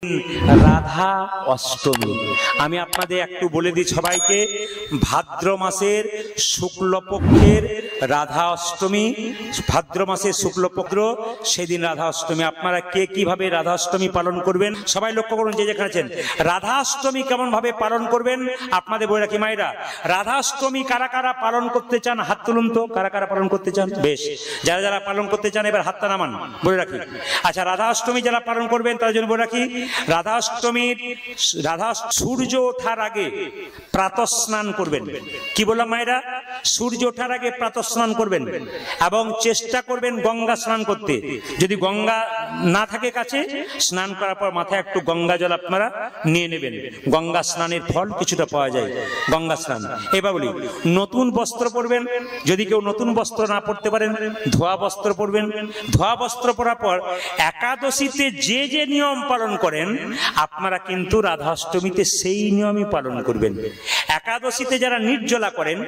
রাধা অষ্টমী আমি আপনাদের একটু বলে দিই সবাইকে, ভাদ্র মাসের শুক্লপক্ষের রাধা অষ্টমী, ভাদ্র মাসের শুক্লপক্ষ সেদিন রাধা অষ্টমী। আপনারা কে কিভাবে রাধা অষ্টমী পালন করবেন সবাই লক্ষ্য করুন, যে যেখানে আছেন। রাধা অষ্টমী কেমন ভাবে পালন করবেন আপনাদের বলে রাখি মায়েরা। রাধা অষ্টমী কারা কারা পালন করতে চান হাত তুলুন তো, কারা কারা পালন করতে চান? বেশ, যারা যারা পালন করতে চান এবার হাতটা নামান, বলে রাখি। আচ্ছা, রাধা অষ্টমী যারা পালন করবেন তার জন্য বলে রাখি, রাধা অষ্টমীর সূর্য ওঠার আগে প্রাতঃ স্নান করবেন। কি বললাম মায়েরা? সূর্য ওঠার আগে প্রাতঃ স্নান করবেন এবং চেষ্টা করবেন গঙ্গা স্নান করতে। যদি গঙ্গা না থাকে কাছে, স্নান করার পর মাথায় একটু গঙ্গা জল আপনারা নিয়ে নেবেন। গঙ্গা স্নানের ফল কিছুটা পাওয়া যায় গঙ্গা স্নান। এবার বলি, নতুন বস্ত্র পরবেন। যদি কেউ নতুন বস্ত্র না পরতে পারেন, ধোয়া বস্ত্র পরবেন। ধোয়া বস্ত্র পরার পর একাদশীতে যে যে নিয়ম পালন করেন আপনারা কিন্তু রাধা অষ্টমীতে সেই নিয়মই পালন করবেন। একাদশীতে যারা নির্জলা করেন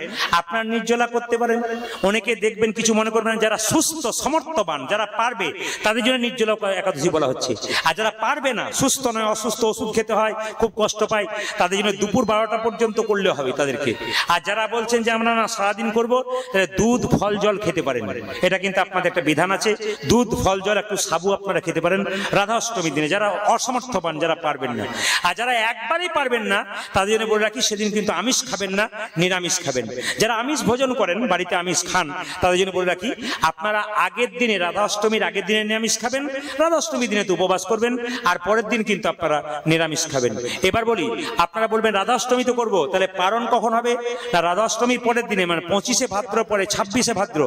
আপনারা নির্জলা করতে পারেন। অনেকে দেখবেন কিছু মনে করবেন, যারা সুস্থ সমর্থবান যারা পারবে তাদের জন্য নির্জলা একাদশী বলা হচ্ছে। আর যারা পারবে না, সুস্থ নয়, অসুস্থ, ওষুধ খেতে হয়, খুব কষ্ট পায়, তাদের জন্য দুপুর 12টা পর্যন্ত করলে হবে তাদেরকে। আর যারা বলছেন যে আমরা না সারাদিন করবো, তাহলে দুধ ফল জল খেতে পারেন। এটা কিন্তু আপনাদের একটা বিধান আছে, দুধ ফল জল একটু সাবু আপনারা খেতে পারেন রাধা অষ্টমীর দিনে, যারা অসমর্থবান যারা পারবেন না। আর যারা একবারই পারবেন না তাদের জন্য বলে রাখি, সেদিন কিন্তু আমিষ খাবেন না, নিরামিষ খাবেন। যারা আমিষ ভোজন করেন, বাড়িতে আমিষ খান, তাদের জন্য বলে রাখি আপনারা আগের দিনে, রাধা অষ্টমীর আগের দিনে নিরামিষ খাবেন, রাধা অষ্টমীর দিনে তো উপবাস করবেন, আর পরের দিন কিন্তু আপনারা নিরামিষ খাবেন। এবার বলি, আপনারা বলবেন রাধা অষ্টমী তো করবো, তাহলে পালন কখন হবে? না, রাধা অষ্টমীর পরের দিনে, মানে 25শে ভাদ্র পরে 26শে ভাদ্র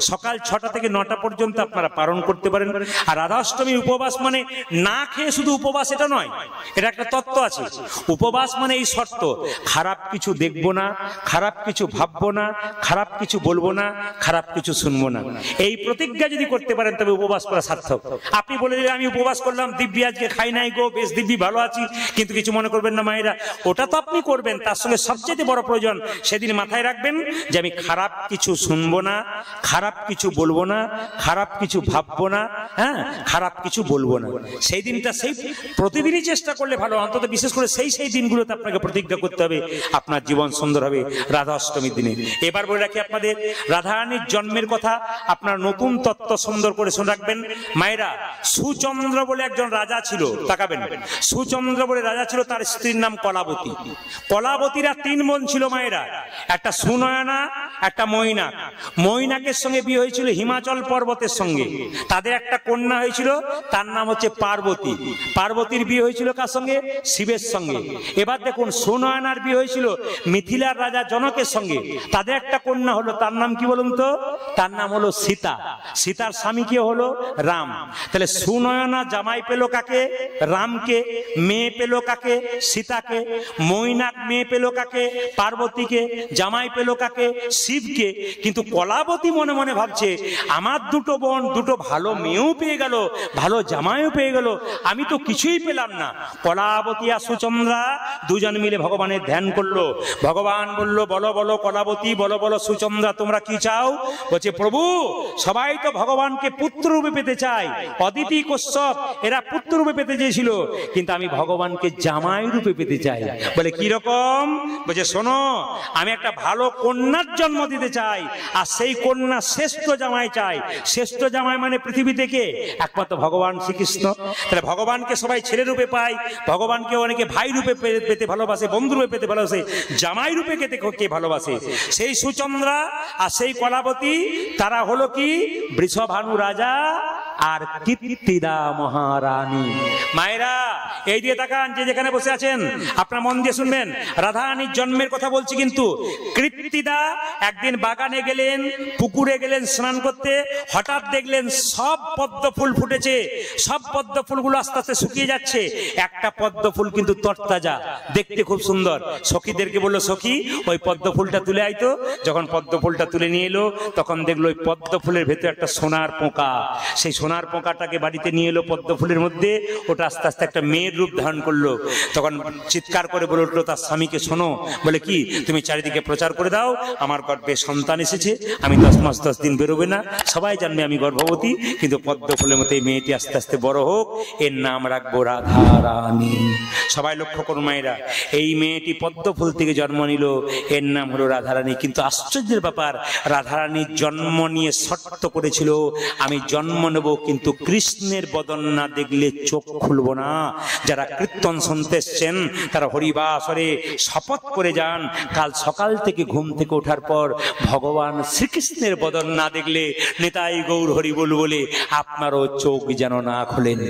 সকাল 6টা থেকে 9টা পর্যন্ত আপনারা পালন করতে পারেন। আর রাধা অষ্টমীর উপবাস মানে না খেয়ে শুধু উপবাস এটা নয়, এটা একটা তত্ত্ব আছে। উপবাস মানে এই শর্ত, খারাপ কিছু দেখবো না, খারাপ কিছু ভাববো না, খারাপ কিছু বলবো না, খারাপ কিছু শুনবো না। এই প্রতিজ্ঞা যদি করতে পারেন তবে উপবাস করা সার্থক। আপনি বলে দিলেন আমি উপবাস করলাম, দিব্যি আজকে খাই নাই গো, বেশ দিব্যি ভালো আছি, কিন্তু কিছু মনে করবেন না মায়েরা, ওটা তো আপনি করবেন। তার সঙ্গে সবচেয়ে বড় প্রয়োজন সেদিন মাথায় রাখবেন যে আমি খারাপ কিছু শুনবো না, খারাপ কিছু বলবো না, খারাপ কিছু ভাববো না, হ্যাঁ, খারাপ কিছু বলবো না। সেই দিনটা সেই প্রতিদিনই চেষ্টা করলে ভালো, অন্তত বিশেষ করে সেই দিনগুলোতে আপনাকে প্রতিজ্ঞা করতে হবে, আপনার জীবন সুন্দর হবে রাধা অষ্টমীর দিনে। এবার বলে রাখি আপনাদের রাধারানীর জন্মের কথা, আপনার নতুন তত্ত্ব সুন্দর করে শুনে রাখবেন মায়েরা। সুচন্দ্র বলে একজন রাজা ছিল, তাকাবেন, সুচন্দ্র বলে রাজা ছিল, তার স্ত্রীর নাম কলাবতী। কলাবতীরা 3 বোন ছিল মায়েরা, একটা সুনয়না, একটা মৈনাক। মৈনাকের সঙ্গে বিয়ে হয়েছিল হিমাচল পর্বতের সঙ্গে, তাদের একটা কন্যা হয়েছিল, তার নাম হচ্ছে পার্বতী। পার্বতীর বিয়ে হয়েছিল কার সঙ্গে? শিবের সঙ্গে। এবার দেখুন, সুনয়নার বিয়ে হয়েছিল মিথিলার রাজা জনকের সঙ্গে, তাদের একটা কন্যা হলো, তার নাম কি বলুন তো? তার নাম হলো সীতা। সীতার স্বামী কে হলো? রাম। তাহলে সুনয়না জামাই পেল কাকে? রামকে। মেয়ে পেল কাকে? সীতাকে। মৈনাক মেয়ে পেল কাকে? পার্বতীকে। জামাই পেল কাকে? শিবকে। কিন্তু কলাবতী মনে মনে ভাবছে, আমার দুটো বোন দুটো ভালো মেয়েও পেয়ে গেল, ভালো জামাইও পেয়ে গেল, আমি তো কিছুই পেলাম না। কলাবতী আর সুচন্দ্রা দুজন মিলে ভগবানের ধ্যান করলো। ভগবান বললো, বলো বলো কলাবতী, বলো বলো সুচন্দ্রা, তোমরা কি চাও? বলছে, প্রভু সবাই তো ভগবানকে পুত্র রূপে পেতে চায়, অদিতি কশ্যপ এরা পুত্র রূপে পেতে চেয়েছিল, কিন্তু আমি ভগবানকে জামাই রূপে পেতে চাই। বলে কি রকম? বলছে, শোনো, আমি একটা ভালো কন্যার জন্ম দিতে চাই, আর সেই কন্যা শ্রেষ্ঠ জামাই চাই। শ্রেষ্ঠ জামাই মানে পৃথিবী থেকে একমাত্র ভগবান শ্রীকৃষ্ণ। তাহলে ভগবানকে সবাই ছেলে রূপে পায়, ভগবানকে অনেকে ভাই রূপে পেতে ভালোবাসে, বন্ধু রূপে পেতে ভালোবাসে, জামাই রূপে কে ভালোবাসে? সেই সুচন্দ্রা আর সেই কলাবতী, তারা হলো কি বৃষভানু রাজা আর কীর্তিদা মহারানী। মায়েরা এই দিয়ে তাকান, যে যেখানে বসে আছেন আপনারা মন দিয়ে শুনবেন, রাধারানীর জন্মের কথা বলছি। কিন্তু কীর্তিদা একদিন বাগানে গেলেন, পুকুরে গেলেন স্নান করতে, হঠাৎ দেখলেন সব পদ্ম ফুল ফুটেছে, সব পদ্ম ফুলগুলো আস্তে আস্তে শুকিয়ে যাচ্ছে, একটা পদ্ম ফুল কিন্তু তরতাজা, দেখতে খুব সুন্দর। সখীদেরকে বললো, সখী ওই পদ্ম ফুলটা তুলে আইতো। যখন পদ্ম ফুলটা তুলে নিয়ে এলো, তখন দেখলো ওই পদ্ম ফুলের ভেতরে একটা সোনার পোকা। সেই সোনার পোকাটাকে বাড়িতে নিয়ে এলো পদ্ম ফুলের মধ্যে, ওটা আস্তে আস্তে একটা মেয়ের রূপ ধারণ করলো। তখন চিৎকার করে বলে উঠলো তার স্বামীকে, শোনো, বলে কি, তুমি চারিদিকে প্রচার করে দাও আমার গর্ভে সন্তান এসেছে, আমি 10 মাস 10 দিন বেরোবে না, সবাই জানবে আমি গর্ভবতী, কিন্তু পদ্ম ফুলের মতো এই মেয়েটি আস্তে আস্তে বড় হোক, এর নাম রাখবো রাধা রানী। সবাই লক্ষ্য করুন মায়েরা, এই মেয়েটি পদ্ম ফুল থেকে জন্ম নিল, এর নাম হলো রাধারানী। কিন্তু আশ্চর্যের ব্যাপার, রাধারানীর জন্ম নিয়ে শর্ত করেছিল, আমি জন্ম নেব কিন্তু কৃষ্ণের বদন না দেখলে চোখ খুলবো না। যারা কীর্তন শুনতে এসছেন তারা হরিবাসরে শপথ করে যান, কাল সকাল থেকে ঘুম থেকে ওঠার পর ভগবান শ্রীকৃষ্ণের বদন না দেখলে নিতাই গৌর হরি বল বলে আপনারও চোখ যেন না খোলেন।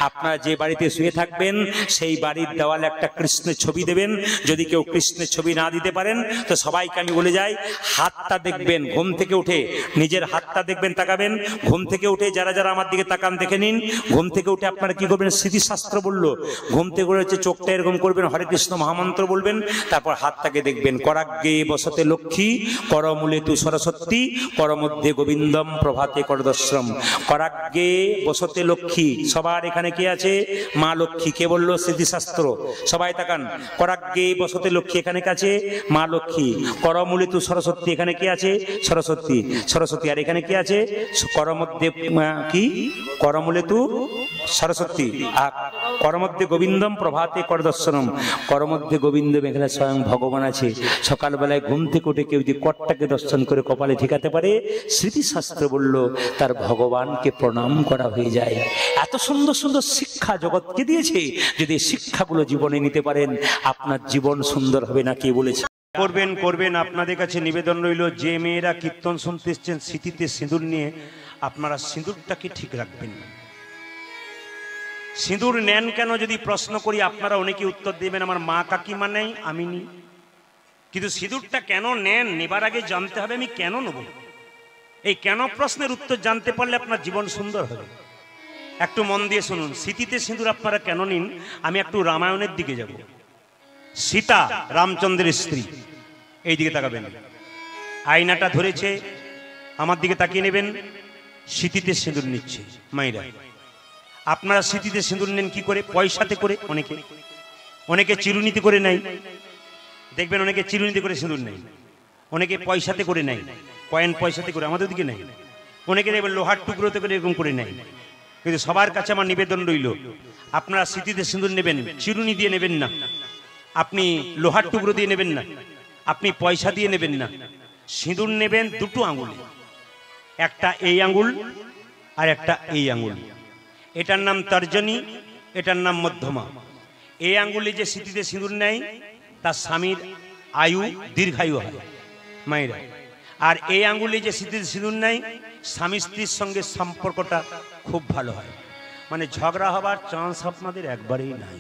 আপনারা যে বাড়িতে শুয়ে থাকবেন সেই বাড়ির দেওয়ালে একটা কৃষ্ণের ছবি দেবেন। যদি কেউ কৃষ্ণের ছবি না দিতে পারেন তো সবাইকে আমি বলে যাই, হাতটা দেখবেন, ঘুম থেকে উঠে নিজের হাতটা দেখবেন, তাকাবেন। ঘুম থেকে উঠে যারা যারা আমার দিকে তাকান দেখে নিন। ঘুম থেকে উঠে আপনারা কি করবেন, স্মৃতিশাস্ত্র বললো, ঘুম থেকে উঠে চোখটা এরকম করবেন, হরে কৃষ্ণ মহামন্ত্র বলবেন, তারপর হাতটাকে দেখবেন। করাগ্গে বসতে লক্ষ্মী, করমূলে তু সরস্বতী, করমধ্যে গোবিন্দম, প্রভাতে করদশ্রম। করাগ্গে বসতে লক্ষ্মী, সবার এখানে কে আছে? মা লক্ষ্মী। কে বললো? স্মৃতিশাস্ত্র। সবাই তাকান, করাগ্গে বসতে লক্ষ্মী, এখানে কে আছে? মা লক্ষ্মী। করমূলে তু সরস্বতী, এখানে কে আছে? সরস্বতী। সরস্বতী। আর এখানে কে আছে? করমধ্যে কি? করমূলে তু সরস্বতী। আর করমধ্যে গোবিন্দম, প্রভাতে করদর্শনম। করমধ্যে গোবিন্দম, এখানে স্বয়ং ভগবান আছে। সকালবেলায় ঘুম থেকে উঠে কেউ যদি কটটাকে দর্শন করে কপালে ঠিকাতে পারে, স্মৃতিশাস্ত্র বলল তার ভগবানকে প্রণাম করা হয়ে যায়। এত সুন্দর সুন্দর শিক্ষা জগৎকে দিয়েছে, যদি শিক্ষাগুলো জীবনে নিতে পারেন আপনার জীবন সুন্দর হবে। না কে বলেছে? করবেন করবেন। আপনাদের কাছে নিবেদন রইল, যে মেয়েরা কীর্তন শুনতে এসছেন স্মৃতিতে সিঁদুর নিয়ে, আপনারা সিঁদুরটাকে ঠিক রাখবেন। সিঁদুর নেন কেন যদি প্রশ্ন করি, আপনারা অনেকে উত্তর দেবেন আমার মা কাকিমা নেই, আমি নি। কিন্তু সিঁদুরটা কেন নেন, নেবার আগে জানতে হবে আমি কেন নেব। এই কেন প্রশ্নের উত্তর জানতে পারলে আপনার জীবন সুন্দর হবে। একটু মন দিয়ে শুনুন, স্মৃতিতে সিঁদুর আপনারা কেন নিন। আমি একটু রামায়ণের দিকে যাব। সীতা রামচন্দ্রের স্ত্রী, এই দিকে তাকাবেন, আয়নাটা ধরেছে, আমার দিকে তাকিয়ে নেবেন। স্মৃতিতে সিঁদুর নিচ্ছে মায়েরা। আপনারা স্মৃতিতে সিঁদুর নেন কি করে? পয়সাতে করে, অনেকে অনেকে চিরুনিতে করে নেয়, দেখবেন অনেকে চিরুনিতে করে সিঁদুর নেয়, অনেকে পয়সাতে করে নেয়, কয়েন পয়সাতে করে, আমাদের দিকে নেয়। অনেকে দেখবেন লোহার টুকরোতে করে এরকম করে নেয়। কিন্তু সবার কাছে আমার নিবেদন রইল, আপনারা স্মৃতিতে সিঁদুর নেবেন চিরুনি দিয়ে নেবেন না, আপনি লোহার টুকরো দিয়ে নেবেন না, আপনি পয়সা দিয়ে নেবেন না। সিঁদুর নেবেন দুটো আঙুলে, একটা এই আঙুল আর একটা এই আঙুল। এটার নাম তর্জনী, এটার নাম মধ্যমা। এই আঙ্গুলে যে স্মৃতিতে সিঁদুর নেয় তার স্বামীর আয়ু দীর্ঘায়ু হয় মায়েরা। আর এই আঙ্গুলে যে স্মৃতিতে সিঁদুর নেয় স্বামী স্ত্রীর সঙ্গে সম্পর্কটা খুব ভালো হয়, মানে ঝগড়া হবার চান্স আপনাদের একবারেই নাই।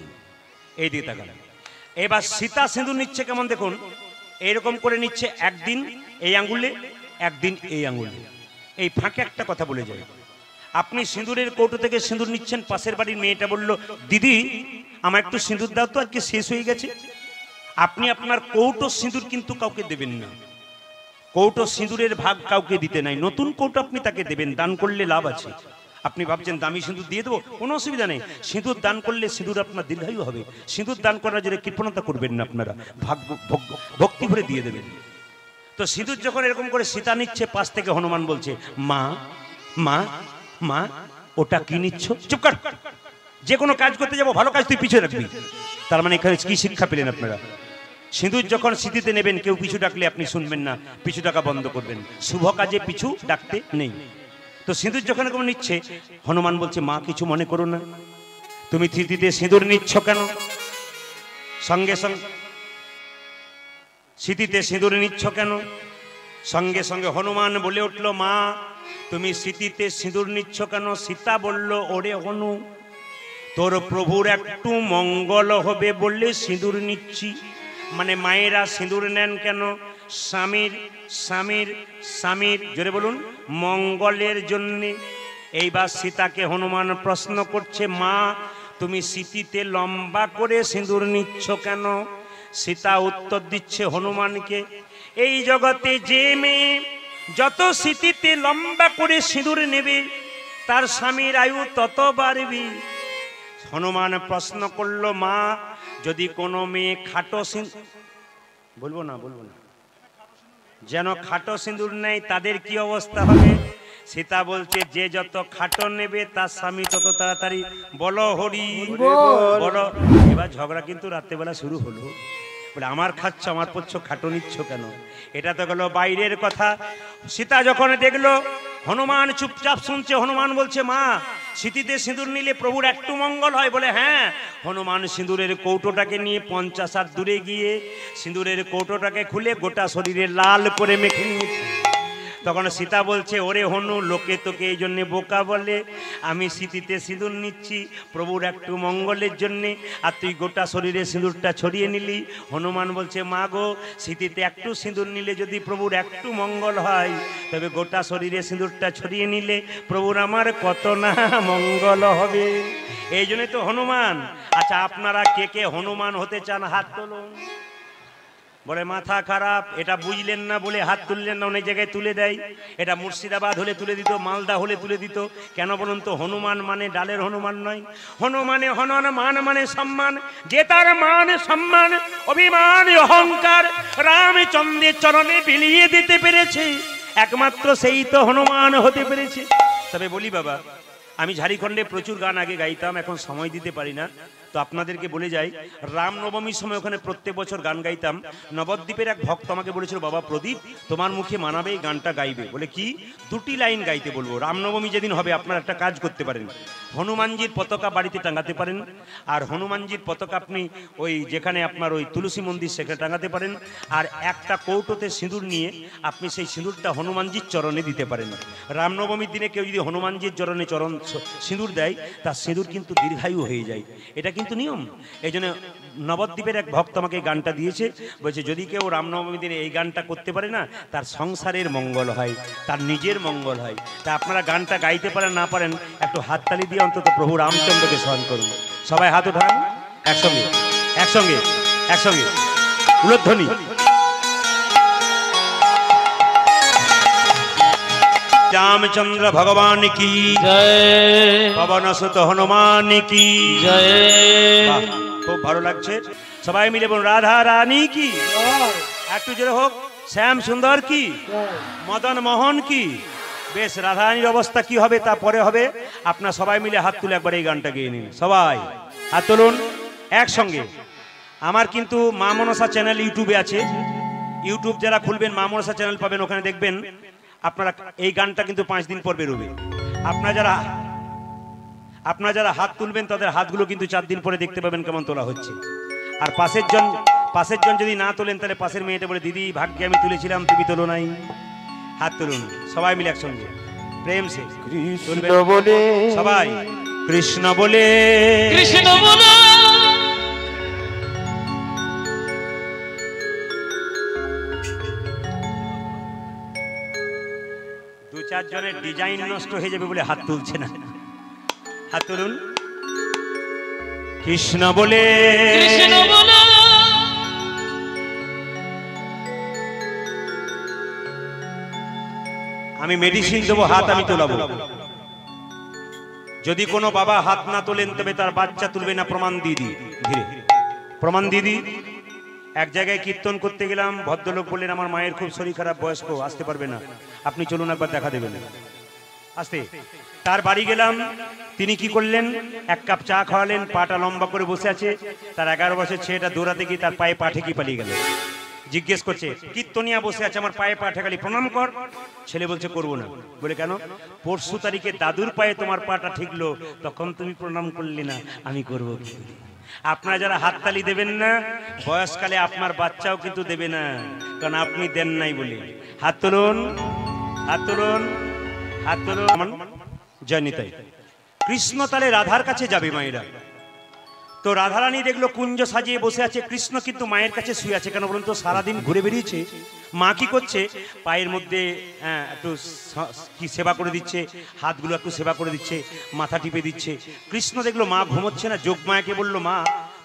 এই দিকে তাকান। এবার সীতা সিঁদুর নিচ্ছে কেমন দেখুন, এইরকম করে নিচ্ছে, একদিন এই আঙ্গুলে একদিন এই আঙ্গুলে। এই ফাঁকে একটা কথা বলে যায়, আপনি সিঁদুরের কৌটো থেকে সিঁদুর নিচ্ছেন, পাশের বাড়ির মেয়েটা বলল দিদি আমার একটু সিঁদুর দাও তো, আজকে শেষ হয়ে গেছে। আপনি আপনার কৌটো সিঁদুর কিন্তু কাউকে দেবেন না, কৌটো সিঁদুরের ভাগ কাউকে দিতে নাই। নতুন কৌটো আপনি তাকে দেবেন, দান করলে লাভ আছে। আপনি ভাবছেন দামি সিঁদুর দিয়ে দেবো, কোনো অসুবিধা নেই। সিঁদুর দান করলে সিঁদুর আপনার দীর্ঘায়ু হবে। সিঁদুর দান করার জন্য কৃপণতা করবেন না, আপনারা ভক্তি ভরে দিয়ে দেবেন। তো সিঁদুর যখন এরকম করে সীতা নিচ্ছে, পাশ থেকে হনুমান বলছে মা মা মা ওটা কি নিচ্ছ? চুপ কর, যে কোনো কাজ করতে যাবো ভালো কাজ তুই পিছু রাখবি। তার মানে এখানে কি শিক্ষা পেলেন আপনারা? সিঁদুর যখন স্মৃতিতে নেবেন কেউ পিছু ডাকলে আপনি শুনবেন না, পিছু ডাকা বন্ধ করবেন। শুভ কাজে পিছু ডাকতে নেই। তো সিঁদুর যখন এরকম নিচ্ছে, হনুমান বলছে মা কিছু মনে করো না, তুমি স্মৃতিতে সিঁদুর নিচ্ছ কেন? সঙ্গে সঙ্গে স্মৃতিতে সিঁদুর নিচ্ছ কেন? সঙ্গে সঙ্গে হনুমান বলে উঠল মা তুমি স্মৃতিতে সিঁদুর নিচ্ছ কেন? সীতা বলল ওরে হনু তোর প্রভুর একটু মঙ্গল হবে বললে সিঁদুর নিচ্ছি। মানে মায়েরা সিঁদুর নেন কেন? স্বামীর স্বামীর স্বামীর জোরে বলুন মঙ্গলের জন্যে। এইবার সীতাকে হনুমান প্রশ্ন করছে মা তুমি স্মৃতিতে লম্বা করে সিঁদুর নিচ্ছ কেন? সীতা উত্তর দিচ্ছে হনুমানকে, এই জগতে যে মেয়ে যত স্মৃতিতে লম্বা করে সিঁদুর নেবে তার স্বামীর আয়ু তত বাড়বে। হনুমান প্রশ্ন করলো, মা যদি কোনো মেয়ে খাটো বলবো না যেন খাটো সিঁদুর নেই তাদের কি অবস্থা হবে? সীতা বলছে, যে যত খাটো নেবে তার স্বামী তত তাড়াতাড়ি। বলো হরি বলো। এবার ঝগড়া কিন্তু রাত্রেবেলা শুরু হলো। বলে, আমার খাচ্ছ, আমার পড়ছ, খাটো নিচ্ছ কেন? এটা তো গেল বাইরের কথা। সীতা যখন দেখলো হনুমান চুপচাপ শুনছে, হনুমান বলছে, মা সিঁথিতে সিঁদুর নিলে প্রভুর একটু মঙ্গল হয়। বলে, হ্যাঁ। হনুমান সিঁদুরের কৌটোটাকে নিয়ে 50 হাত দূরে গিয়ে সিঁদুরের কৌটোটাকে খুলে গোটা শরীরে লাল করে মেখে নিয়েছে। তখন সীতা বলছে, ওরে হনু, লোকে তোকে এই জন্যে বোকা বলে, আমি সিঁথিতে সিঁদুর নিচ্ছি প্রভুর একটু মঙ্গলের জন্যে, আর তুই গোটা শরীরে সিঁদুরটা ছড়িয়ে নিলি। হনুমান বলছে, মা গো, সিঁথিতে একটু সিঁদুর নিলে যদি প্রভুর একটু মঙ্গল হয়, তবে গোটা শরীরে সিঁদুরটা ছড়িয়ে নিলে প্রভুর আমার কত না মঙ্গল হবে। এই জন্যই তো হনুমান। আচ্ছা, আপনারা কে কে হনুমান হতে চান? হাত তুলুন। বলে, মাথা খারাপ, এটা বুঝলেন না বলে হাত তুললেন না। অনেক জায়গায় তুলে দেয়। এটা মুর্শিদাবাদ হলে তুলে দিত, মালদা হলে তুলে দিত। কেন বলুন তো? হনুমান মানে ডালের হনুমান নয়। হনুমান মানে সম্মান। যে তার মান সম্মান অভিমান অহংকার রামচন্দ্রের চরণে বিলিয়ে দিতে পেরেছে, একমাত্র সেই তো হনুমান হতে পেরেছে। তবে বলি বাবা, আমি ঝাড়খণ্ডে প্রচুর গান আগে গাইতাম, এখন সময় দিতে পারি না। তো আপনাদেরকে বলে যাই, রামনবমীর সময় ওখানে প্রত্যেক বছর গান গাইতাম। নবদ্বীপের এক ভক্ত আমাকে বলেছিল, বাবা প্রদীপ, তোমার মুখে মানাবে এই গানটা গাইবে। বলে, কি? 2টি লাইন গাইতে বলবো। রামনবমী যেদিন হবে আপনারা একটা কাজ করতে পারেন, হনুমানজির পতাকা বাড়িতে টাঙাতে পারেন। আর হনুমানজির পতাকা আপনি ওই যেখানে আপনার ওই তুলসী মন্দির সেখানে টাঙাতে পারেন। আর একটা কৌটোতে সিঁদুর নিয়ে আপনি সেই সিঁদুরটা হনুমানজির চরণে দিতে পারেন। রামনবমীর দিনে কেউ যদি হনুমানজির চরণে সিঁদুর দেয়, তার সিঁদুর কিন্তু দীর্ঘায়ু হয়ে যায়। এটা কিন্তু নিয়ম। এই জন্য নবদ্বীপের এক ভক্ত আমাকে গানটা দিয়েছে। বলছে, যদি কেউ রামনবমীর দিনে এই গানটা করতে পারে না, তার সংসারের মঙ্গল হয়, তার নিজের মঙ্গল হয়। তা আপনারা গানটা গাইতে পারেন না পারেন, একটু হাততালি দিয়ে অন্তত প্রভু রামচন্দ্রকে স্মরণ করুন। সবাই হাত উঠান, একসঙ্গে একসঙ্গে একসঙ্গে উলধ্বনি। रामचंद्र भगवान की जय, पवन सुत हनुमान की जय। खूब ভালো লাগছে। সবাই মিলে বলুন, রাধা রানী কি একটু জোরে হোক, শ্যাম সুন্দর কি, মদন মোহন কি। বেশ, রাধা রানীর অবস্থা কি হবে তা পরে হবে। আপনারা সবাই মিলে হাত তুলে একবার এই গানটা গেয়ে নিন। সবাই হাত তুলুন একসঙ্গে। আমার কিন্তু মা মনসা চ্যানেল ইউটিউবে আছে। ইউটিউব যারা খুলবেন মা মনসা চ্যানেল পাবেন, ওখানে দেখবেন আপনারা এই গানটা কিন্তু 5 দিন পর বেরোবে। আপনারা যারা হাত তুলবেন তাদের হাতগুলো কিন্তু 4 দিন পরে দেখতে পাবেন কেমন তোলা হচ্ছে। আর পাশের জন যদি না তোলেন, তাহলে পাশের মেয়েটা বলে, দিদি ভাগ্যে আমি তুলেছিলাম, তুমি তোলো নাই। হাত তুলুন সবাই মিলে একসঙ্গে প্রেম সে। কৃষ্ণ বলে সবাই, কৃষ্ণ বলে কৃষ্ণ বলে। জনের ডিজাইন নষ্ট হয়ে যাবে বলে হাত তুলছে না। হাত তুলুন। কৃষ্ণ বলে কৃষ্ণ বলে। আমি মেডিসিন দেবো, হাত আমি তোলাবো। যদি কোনো বাবা হাত না তোলেন, তবে তার বাচ্চা তুলবে না। প্রমাণ দিদি, ধীরে প্রমাণ দিদি। এক জায়গায় কীর্তন করতে গেলাম, ভদ্রলোক বললেন, আমার মায়ের খুব শরীর খারাপ, বয়স্ক, আসতে পারবে না, আপনি চলুন একবার দেখা দেবেন। আসতে তার বাড়ি গেলাম। তিনি কি করলেন, 1 কাপ চা খাওয়ালেন, পাটা লম্বা করে বসে আছে। তার 11 বছর ছেলেটা দৌড়াতে গিয়ে তার পায়ে পা ঠেকি পালিয়ে গেল। জিজ্ঞেস করছে, কীর্তনিয়া বসে আছে, আমার পায়ে পা ঠেকালি, প্রণাম কর। ছেলে বলছে, করবো না। বলে, কেন? পরশু তারিখে দাদুর পায়ে তোমার পাটা ঠিকলো, তখন তুমি প্রণাম করলে না, আমি করবো কি? আপনারা যারা হাততালি দেবেন না, বয়সকালে আপনার বাচ্চাও কিন্তু দেবে না, কারণ আপনি দেন নাই বলে। হাত তুলুন, হাত তুলুন, হাত তুলুন। জয় নিতাই। কৃষ্ণ তাহলে রাধার কাছে যাবে মায়েরা। তো রাধারানী দেখলো কুঞ্জ সাজিয়ে বসে আছে, কৃষ্ণ কিন্তু মায়ের কাছে শুয়ে আছে। কেন বলুন তো? সারাদিন ঘুরে বেরিয়েছে। মা কি করছে, পায়ের মধ্যে একটু কি সেবা করে দিচ্ছে, হাতগুলো একটু সেবা করে দিচ্ছে, মাথা টিপে দিচ্ছে। কৃষ্ণ দেখলো মা ঘুমোচ্ছে না, যোগমায়াকে বললো, মা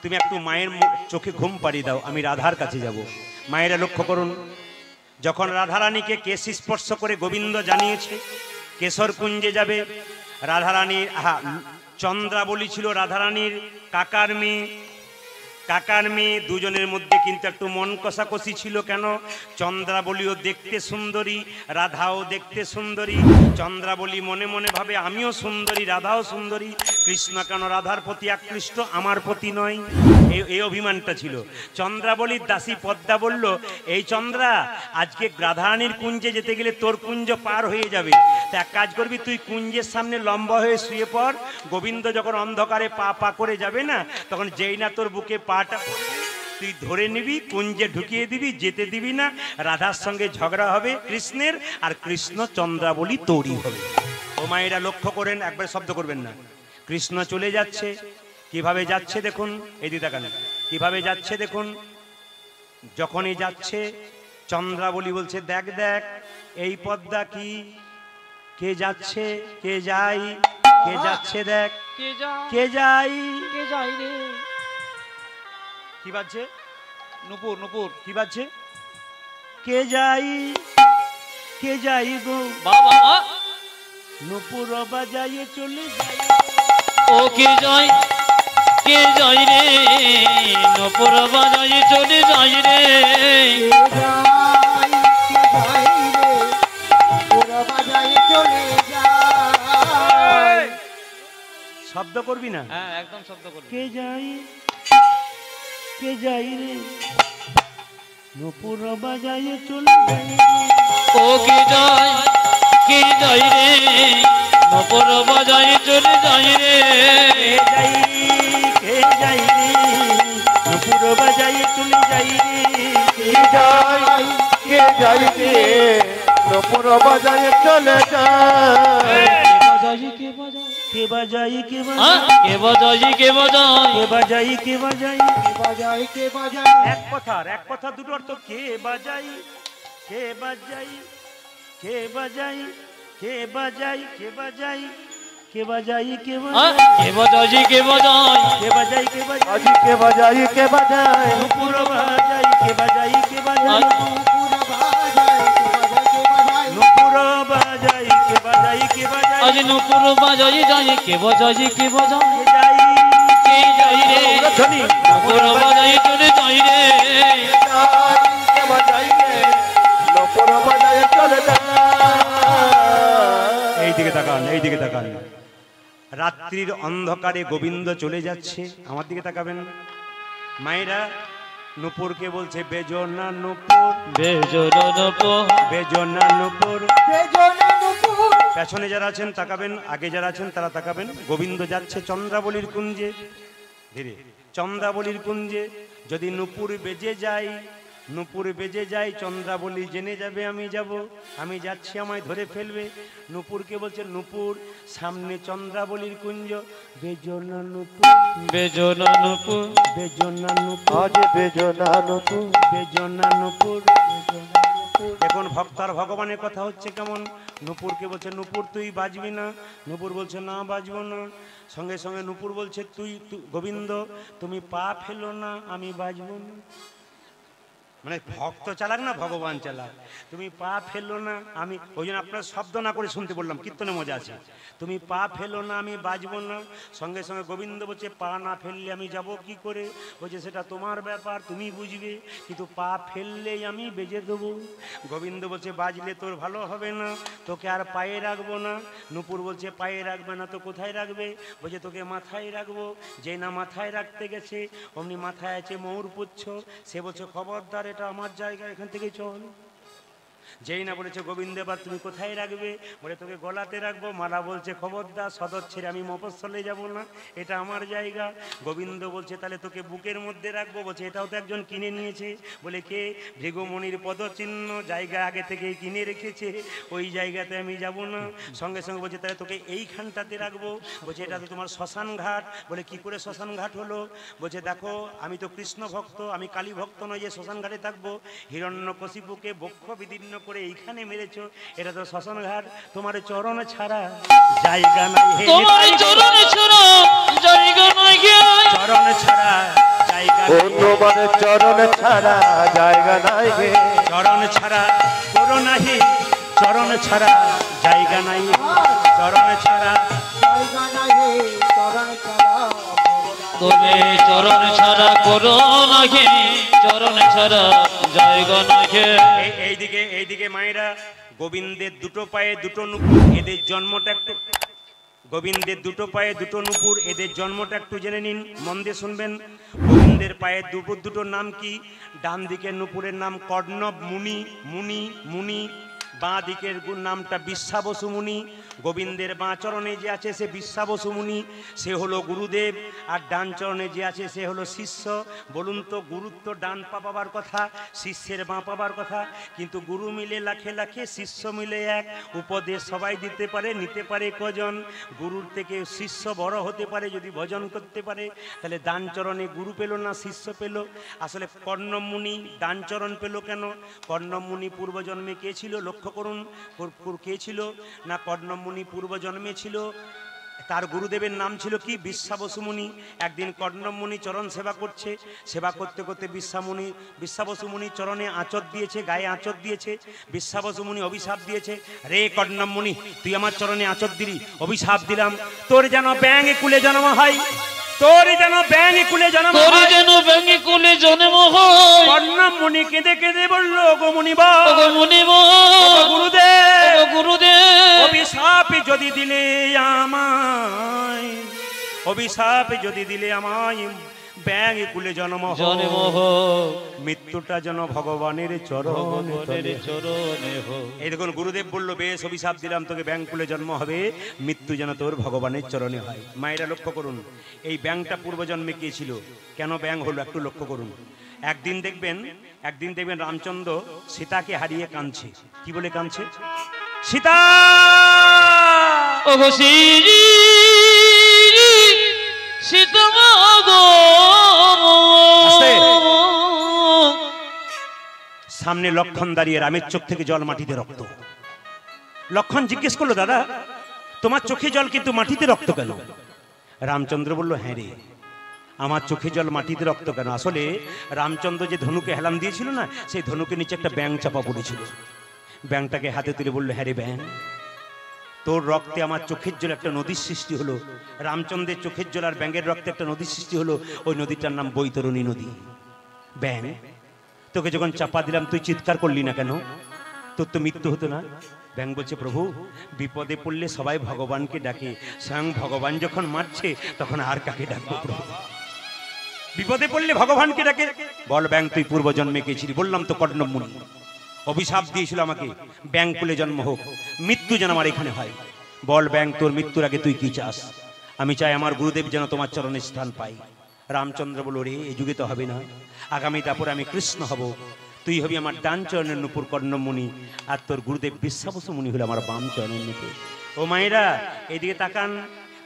তুমি একটু মায়ের চোখে ঘুম পাড়িয়ে দাও, আমি রাধার কাছে যাব। মায়েরা লক্ষ্য করুন, যখন রাধারানীকে কেশ স্পর্শ করে গোবিন্দ জানিয়েছে কেশর কুঞ্জে যাবে, রাধারানী চন্দ্রাবলী ছিল রাধারানীর কাকার মেয়ে, দুজনের মধ্যে কিন্তু একটু মন কষাকষি ছিল। কেন? চন্দ্রাবলীও দেখতে সুন্দরী, রাধাও দেখতে সুন্দরী। চন্দ্রাবলী মনে মনে ভাবে আমিও সুন্দরী, রাধাও সুন্দরী, কৃষ্ণ কেন রাধার প্রতি আকৃষ্ট, আমার প্রতি নয়, এই অভিমানটা ছিল। চন্দ্রাবলীর দাসী পদ্মা বলল, এই চন্দ্রা, আজকে রাধারানীর কুঞ্জে যেতে গেলে তোর কুঞ্জ পার হয়ে যাবে, তা এক কাজ করবি, তুই কুঞ্জের সামনে লম্বা হয়ে শুয়ে পড়। গোবিন্দ যখন অন্ধকারে পা পা করে যাবে না, তখন যেই না তোর বুকে পাটা তুই ধরে নিবি, কুঞ্জে ঢুকিয়ে দিবি, যেতে দিবি না। রাধার সঙ্গে ঝগড়া হবে কৃষ্ণের, আর কৃষ্ণ চন্দ্রাবলী তৈরি হবে। ও মায়েরা লক্ষ্য করেন, একবার শব্দ করবেন না। কৃষ্ণ চলে যাচ্ছে, কিভাবে যাচ্ছে দেখুন, এদিকে তাকান, কিভাবে যাচ্ছে দেখুন। যখনই যাচ্ছে চন্দ্রাবলী বলছে, দেখ দেখ এই পদ্মা কি, কে যাচ্ছে, কে যাই, কে যাচ্ছে, দেখ কে যাই, কে যাই রে। কি বাজছে? নুপুর, নুপুর। কি বাজছে? কে যাই, কে যাই গো বাবা, নুপুর বাজাইয়ে চলে যাই। ও কে যাই, কে যাই রে, নুপুর বাজাইয়ে চলে যাই রে। শব্দ করবি না? হ্যাঁ, একদম শব্দ করবি। কে যাই, কে যাই রে, নুপুর বাজাইয়ে চলে যাই। ও কে যাই, কে যাই রে, নুপুর বাজাইয়ে চলে যাই রে। যাই, কে যাই রে, নুপুর বাজাইয়ে চলে যাই রে। কে যাই, কে যাই রে, নুপুর বাজাইয়ে চলে যাই। কে বাজাই, কে বাজাই, কে কে বাজাই, কে বাজাই, কে বাজাই, কে বাজাই, কে বাজাই, কে বাজাই। এক কথা দুটো অর্থ। কে বাজাই, কে বাজাই, কে বাজাই, কে বাজাই, কে বাজাই, কে বাজাই, কে বাজাই, কে বাজাই, কে বাজাই, কে বাজাই, কে বাজাই, কে বাজাই, কে বাজাই, নুপুর বাজাই, কে বাজাই, কে বাজাই, নুপুর বাজাই, কে বাজাই, কে বাজাই। নুপুর বাজাই, কে বাজাই, কে বাজাই, আজ নুপুর বাজাই যাই, কে বাজাই, কে বাজাই, কে যাই, কে যাই রে, ধ্বনি, নুপুর বাজাই চলে যাই রে। কে বাজাই রে, নুপুর বাজাই চলে যাই। এই দিকে তাকান, এই দিকে তাকান। রাত্রির অন্ধকারে গোবিন্দ চলে যাচ্ছে, আমার দিকে তাকাবেন মায়েরা। নুপুরকে বলছে, বেজনা নুপুর, বেজোড়া নুপুর, বেজনা নুপুর। বেজনা নুপুর। পেছনে যারা আছেন তাকাবেন, আগে যারা আছেন তারা তাকাবেন। গোবিন্দ যাচ্ছে চন্দ্রাবলীর কুঞ্জে, ধীরে চন্দ্রাবলীর কুঞ্জে। যদি নুপুর বেজে যায়, নুপুর বেজে যায়, চন্দ্রাবলী জেনে যাবে আমি যাব, আমি যাচ্ছি, আমায় ধরে ফেলবে। নুপুরকে বলছে, নুপুর সামনে চন্দ্রাবলীর কুঞ্জ, বেজনা নুপুর, বেজোড়া নুপুর, বেজনা নুপুর, আজ বেজনা নুপুর, বেজনা নুপুর। এখন ভক্ত আর ভগবানের কথা হচ্ছে কেমন। নুপুরকে বলছে, নুপুর তুই বাজবি না। নুপুর বলছে, না বাজবো না। সঙ্গে সঙ্গে নুপুর বলছে, তুই গোবিন্দ তুমি পা ফেলো না, আমি বাজবো না। মানে ভক্ত চালাক না ভগবান চালাক। তুমি পা ফেলো না, আমি ওই জন্য আপনার শব্দ না করে শুনতে বললাম, কীর্তনে মজা আছে। তুমি পা ফেলো না, আমি বাজবো না। সঙ্গে সঙ্গে গোবিন্দ বলছে, পা না ফেললে আমি যাব কি করে? বলছে, সেটা তোমার ব্যাপার, তুমি বুঝবে, কিন্তু পা ফেললেই আমি বেজে দেবো। গোবিন্দ বলছে, বাজলে তোর ভালো হবে না, তোকে আর পায়ে রাখবো না। নুপুর বলছে, পায়ে রাখবে না তো কোথায় রাখবে? বলছে, তোকে মাথায় রাখবো। যে না মাথায় রাখতে গেছে, অমনি মাথায় আছে ময়ূর পুচ্ছ। সে বলছে, খবরদার, এটা আমার জায়গা, এখান থেকে চল। যেই না বলেছে, গোবিন্দ এবার তুমি কোথায় রাখবে? বলে, তোকে গলাতে রাখবো। মালা বলছে, খবরদার, সদর ছেড়ে আমি মফস্বলে যাব না, এটা আমার জায়গা। গোবিন্দ বলছে, তাহলে তোকে বুকের মধ্যে রাখবো। বলছে, এটাও তো একজন কিনে নিয়েছে। বলে, কে? ভৃগুমণির পদচিহ্ন, জায়গা আগে থেকে কিনে রেখেছে, ওই জায়গাতে আমি যাব না। সঙ্গে সঙ্গে বলছে, তাহলে তোকে এইখানটাতে রাখবো। বলছে, এটা তো তোমার শ্মশান ঘাট। বলে, কি করে শ্মশান ঘাট হলো? বলছে, দেখো, আমি তো কৃষ্ণ ভক্ত, আমি কালী ভক্ত নয় যে শ্মশান ঘাটে থাকবো। হিরণ্যকশিপুকে বক্ষ বিদীর্ণ করে এইখানে মেরেছো, এটা তো শ্মশান ঘাট। তোমার চরণ ছাড়া জায়গা নাই, তোমার চরণ ছাড়া জায়গা নাই, চরণ ছাড়া জায়গা নাই, তোমার চরণ ছাড়া জায়গা নাই, চরণ ছাড়া করো নাহি, চরণ ছাড়া জায়গা নাই, চরণ ছাড়া জায়গা নাই, তবে চরণ ছাড়া করো নাকি, চরণ ছাড়া জায়গা নাকি। এইদিকে মায়েরা, গোবিন্দের দুটো পায়ে দুটো নুপুর, এদের জন্মটা একটু, গোবিন্দের দুটো পায়ে দুটো নুপুর, এদের জন্মটা একটু জেনে নিন, মন দিয়ে শুনবেন। গোবিন্দের পায়ে দুটো নাম কি? ডান দিকের নুপুরের নাম কর্ণব মুনি, মুনি মুনি। বাঁ দিকের নামটা বিশ্বাবসু মুনি। গোবিন্দের বাঁ চরণে যে আছে সে বিশ্বাবসু মুনি, সে হলো গুরুদেব। আর ডান চরণে যে আছে সে হলো শিষ্য। বলুন তো, গুরুত্ব ডান পা পাবার কথা, শিষ্যের বাঁ পাবার কথা, কিন্তু গুরু মিলে লাখে লাখে, শিষ্য মিলে এক। উপদেশ সবাই দিতে পারে, নিতে পারে কজন? গুরুর থেকে শিষ্য বড় হতে পারে যদি ভজন করতে পারে। তাহলে ডান চরণে গুরু পেল না শিষ্য পেল? আসলে কর্ণব মুনি ডান চরণ পেল কেন? কর্ণব মুনি পূর্বজন্মে কে ছিল? লক্ষ্য করুন, কে ছিল না? কর্ণব মুনি পূর্বজন্মে ছিল, তার গুরুদেবের নাম ছিল কি? বিশ্বাবসু মুনি। একদিন কর্ণব মুনি চরণ সেবা করছে, সেবা করতে করতে বিশ্বাবসু মুনি চরণে আঁচড় দিয়েছে, গায়ে আঁচড় দিয়েছে। বিশ্বাবসু মুনি অভিশাপ দিয়েছে, রে কর্ণব মুনি, তুই আমার চরণে আঁচড় দিলি, অভিশাপ দিলাম, তোর যেন ব্যাঙে কুলে জন্ম হয়, তোর যেন ব্যাঙে কুলে জন্ম হয়, তোর যেন ব্যাঙে কুলে জন্ম হয়। কর্ণব মুনি কেঁদে কেঁদে বলল, গো মুনিবর, ওগো মুনিবর, গুরুদেব, গুরুদেব, অভিশাপ যদি দিলে আমায়, অভিশাপ যদি দিলে আমায়, ব্যাঙ কুলে জন্ম জন্ম হয়, হোক, মৃত্যুটা যেন ভগবানের চরণে চরণে হোক। এই দেখুন, গুরুদেব বলল, বেশ অভিশাপ দিলাম তোকে, ব্যাঙ কুলে জন্ম হবে, মৃত্যু যেন তোর ভগবানের চরণে হয়। মায়েরা লক্ষ্য করুন, এই ব্যাঙটা পূর্বজন্মে কে ছিল? কেন ব্যাঙ হলো একটু লক্ষ্য করুন। একদিন দেখবেন রামচন্দ্র সীতাকে হারিয়ে কাঁদছে। কি বলে কাঁদছে? সীতা, ওগো শ্রী সীতা গো। সামনে লক্ষণ দাঁড়িয়ে, রামের চোখ থেকে জল, মাটিতে রক্ত। লক্ষণ জিজ্ঞেস করলো, দাদা তোমার চোখে জল কিন্তু মাটিতে রক্ত কেন? রামচন্দ্র বলল, হ্যাঁ রে, আমার চোখে জল মাটিতে রক্ত কেন? আসলে রামচন্দ্র যে ধনুকে হেলাম দিয়েছিল না, সেই ধনুকের নিচে একটা ব্যাঙ চাপা পড়েছিল। ব্যাঙটাকে হাতে তুলে বললো, হ্যাঁ রে ব্যাঙ, তোর রক্তে আমার চোখের জল একটা নদীর সৃষ্টি হলো। রামচন্দ্রের চোখের জল আর ব্যাঙের রক্তে একটা নদীর সৃষ্টি হলো, ওই নদীটার নাম বৈতরণী নদী। ব্যাঙ, তোকে যখন চাপা দিলাম তুই চিৎকার করলি না কেন? তোর তো মৃত্যু হতো না। ব্যাঙ বলছে, প্রভু বিপদে পড়লে সবাই ভগবানকে ডাকে, স্বয়ং ভগবান যখন মারছে তখন আর কাকে ডাকবো প্রভু? বিপদে পড়লে ভগবানকে ডাকে। বল ব্যাঙ, তুই পূর্বজন্মে কে ছিলি? বললাম তো কর্ণব মুনি অভিশাপ দিয়েছিল আমাকে, ব্যাঙ কুলে জন্ম হোক, মৃত্যু যেন আমার এখানে হয়। বল ব্যাঙ, তোর মৃত্যুর আগে তুই কি চাস? আমি চাই আমার গুরুদেব যেন তোমার চরণে স্থান পাই। রামচন্দ্র বলল, রে এই যুগে তো হবে না, আগামী তারপরে আমি কৃষ্ণ হব, তুই হবি আমার ডান চরণের নুপুর কর্ণব মুনি, আর তোর গুরুদেব বিশ্বাবসু মুনি হলো আমার বাম চরণের নুপুর। ও মায়েরা এদিকে তাকান,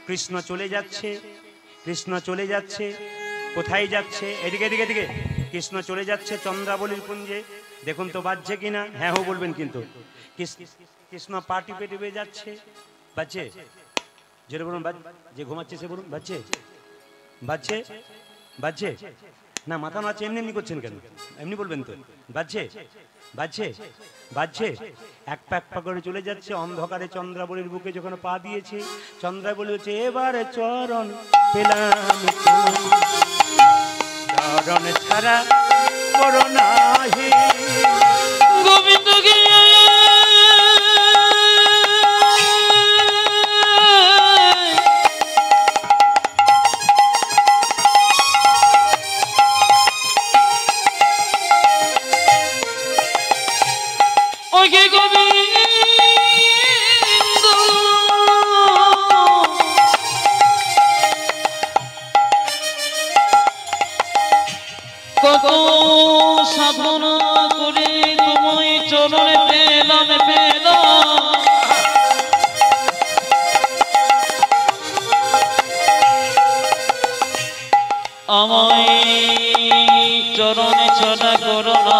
কৃষ্ণ চলে যাচ্ছে, কৃষ্ণ চলে যাচ্ছে। কোথায় যাচ্ছে? এদিকে এদিকে এদিকে। কৃষ্ণ চলে যাচ্ছে চন্দ্রাবলীর কুঞ্জে। দেখুন তো বাজছে কিনা, হ্যাঁ হো বলবেন কিন্তু। কৃষ্ণ পা টিপে টিপে যাচ্ছে। বাজছে? যেটা বলুন, যে ঘুমাচ্ছে সে বলুন, বাজছে? বাজছে? বাজছে না? মাথা নাচে এমনি এমনি করছেন কেন? এমনি বলবেন তো। বাজছে? বাজছে? বাজছে? এক পা করে চলে যাচ্ছে। অন্ধকারে চন্দ্রাবলীর বুকে যখন পা দিয়েছে, চন্দ্রাবলী হচ্ছে, এবারে চরণ পেলাম, চরণ ছাড়া করোনা হে গোবিন্দ গে ওকে গোবিন্দ কত সাধনা করে তোমায় চরণে পেলাম, পেলাম আমায় চরণে ছড়া করো না,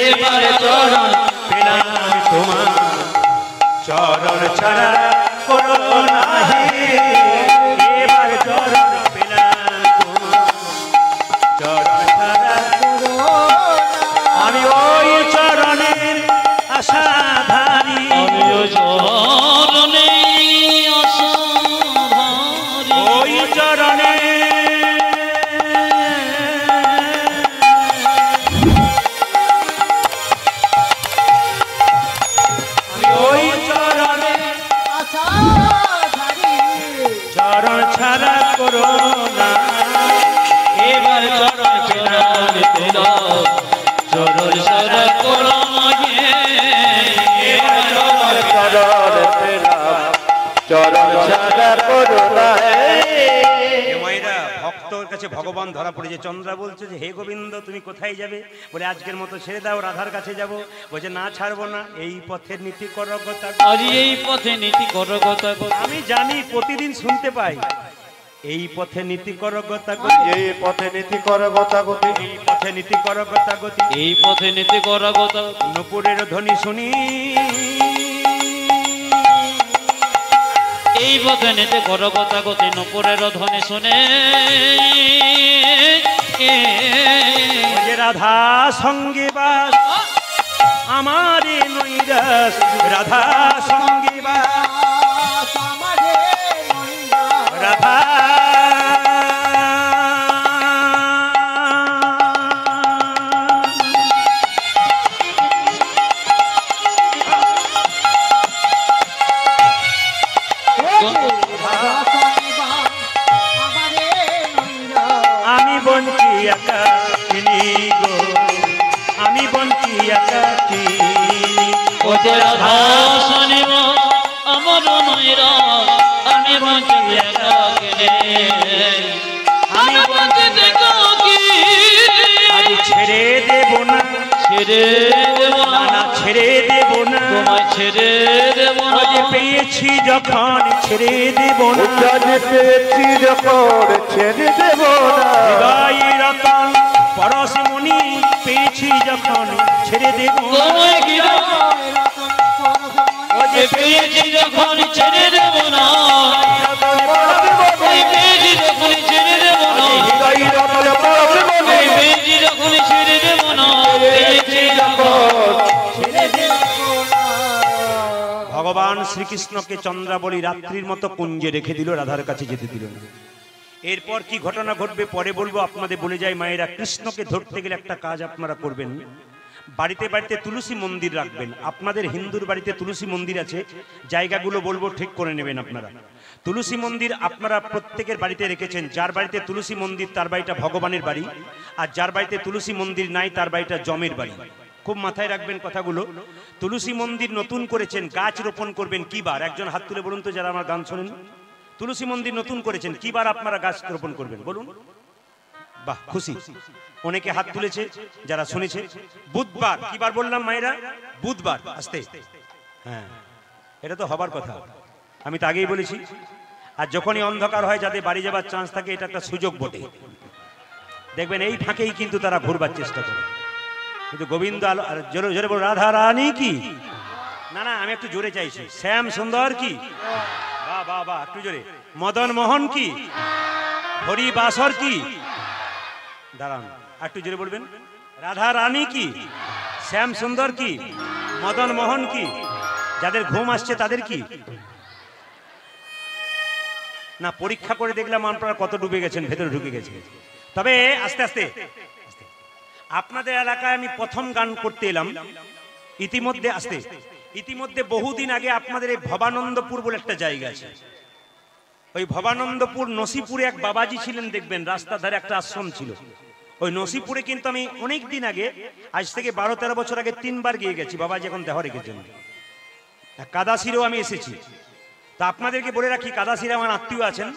এবারে চরণ পেলাম তোমার, চরণ ছাড়া করোনা হে, এবার চরণ পেলাম তোমার, চরণ ছাড়া আমি ওই চরণের আশাধারী, আমিও ছাড়া করো না। এবার চরণ চরণ পেলাম চরণ সারা করো মাঝে এবার চরণ চরণ পেলাম চরণ ছাড়া করো না। এ মায়েরা, ভক্তর কাছে ভগবান ধরা পড়েছে। চন্দ্রা বলছে যে হে গোবিন্দ তুমি কোথায় যাবে? বলে আজকের মতো ছেড়ে দাও, রাধার কাছে যাব। বলছে না ছাড়বো না, এই পথের নীতি করগতা। আজ এই পথে নীতি করগতা আমি জানি প্রতিদিন শুনতে পাই এই পথে নীতি করগতা, এই পথে নীতি কর গতাগতি, এই পথে নীতি করগতা গতি। এই পথে নীতি করগতা নূপুরের ধ্বনি শুনি, এই পথে নীতি করগতা গতি নূপুরের ধ্বনি শুনে যে রাধা সঙ্গে বাস আমারে নৈরাস, রাধা সঙ্গে বাস রাধা আমি বঞ্চি একাকিনী গো, আমি বঞ্চি একাকিনী। ও যে রাধা শনিব আমার নৈরা আমি বাঁচি একাকিনে আমি বাঁচি একাকি আজ ছেড়ে দেব না, ছেড়ে দেব না না ছেড়ে দেব না, তোমায় ছেড়ে দেব না আজ পেয়েছি যখন ছেড়ে দেব না। আজ পেয়েছি যখন ছেড়ে দেব না। হৃদয় রতন পরশমণি পেয়েছি যখন ছেড়ে দেব না। তোমায় গিরা ও যে পেয়েছি যখন ছেড়ে দেব না ওই পেয়েছি যখন ছেড়ে দেব না হৃদয় রতন পরশমণি ওই পেয়েছি যখন ছেড়ে দেব না পেয়েছি যখন ভগবান শ্রীকৃষ্ণকে চন্দ্রাবলী রাত্রির মতো কুঞ্জে রেখে দিল, রাধার কাছে যেতে দিল না। এরপর কি ঘটনা ঘটবে পরে বলবো। আপনাদের বলে যায় মায়েরা, কৃষ্ণকে ধরতে গেলে একটা কাজ আপনারা করবেন, বাড়িতে বাড়িতে তুলসী মন্দির রাখবেন। আপনাদের হিন্দুর বাড়িতে তুলসী মন্দির আছে, জায়গাগুলো বলবো ঠিক করে নেবেন আপনারা। তুলসী মন্দির আপনারা প্রত্যেকের বাড়িতে রেখেছেন। যার বাড়িতে তুলসী মন্দির তার বাড়িটা ভগবানের বাড়ি, আর যার বাড়িতে তুলসী মন্দির নাই তার বাড়িটা জমের বাড়ি। খুব মাথায় রাখবেন কথাগুলো। তুলসী মন্দির নতুন করেছেন, গাছ রোপণ করবেন কি বার? একজন হাত তুলে বলুন তো যারা আমার গান শোনেন। তুলসী মন্দির নতুন করেছেন, কি বার আপনারা গাছ রোপণ করবেন বলুন? বাহ, খুশি। অনেকে হাত তুলেছে যারা শুনেছে। বুধবার, কি বার বললাম মায়েরা? বুধবার। আসতে, হ্যাঁ এটা তো হবার কথা, আমি তো আগেই বলেছি। আর যখনই অন্ধকার হয় যাদের বাড়ি যাবার চান্স থাকে, এটা একটা সুযোগ বটে। দেখবেন এই ফাঁকেই কিন্তু তারা ঘুরবার চেষ্টা করে। কিন্তু গোবিন্দ আলো, জোরে জোরে বল, রাধা রানী কি? না না, আমি একটু জোরে চাইছি। শ্যাম সুন্দর কি? বাহ বাহ বাহ, একটু জোরে। মদন মোহন কি? হরি বাসর কি? দাঁড়ান, একটু জোরে বলবেন। রাধা রানী কি? শ্যাম সুন্দর কি? মদন মোহন কি? যাদের ঘুম আসছে তাদের কি? না, পরীক্ষা করে দেখলাম আপনারা কত ডুবে গেছেন, ভেতরে ঢুকে গেছে। তবে আস্তে আস্তে আপনাদের এলাকায় আমি প্রথম গান করতে এলাম। ইতিমধ্যে বহুদিন আগে আপনাদের এই ভবানন্দপুর বলে একটা জায়গা আছে। ওই ভবানন্দপুর নসিপুরে এক বাবাজি ছিলেন, দেখবেন রাস্তার ধারে একটা আশ্রম ছিল। ওই নসিপুরে কিন্তু আমি অনেক দিন আগে, আজ থেকে 12-13 বছর আগে 3 বার গিয়ে গেছি। বাবাজি এখন দেহ রেখেছেন। কাদাসিরেও আমি এসেছি। তা আপনাদেরকে বলে রাখি, কাদাসিরে আমার আত্মীয় আছেন,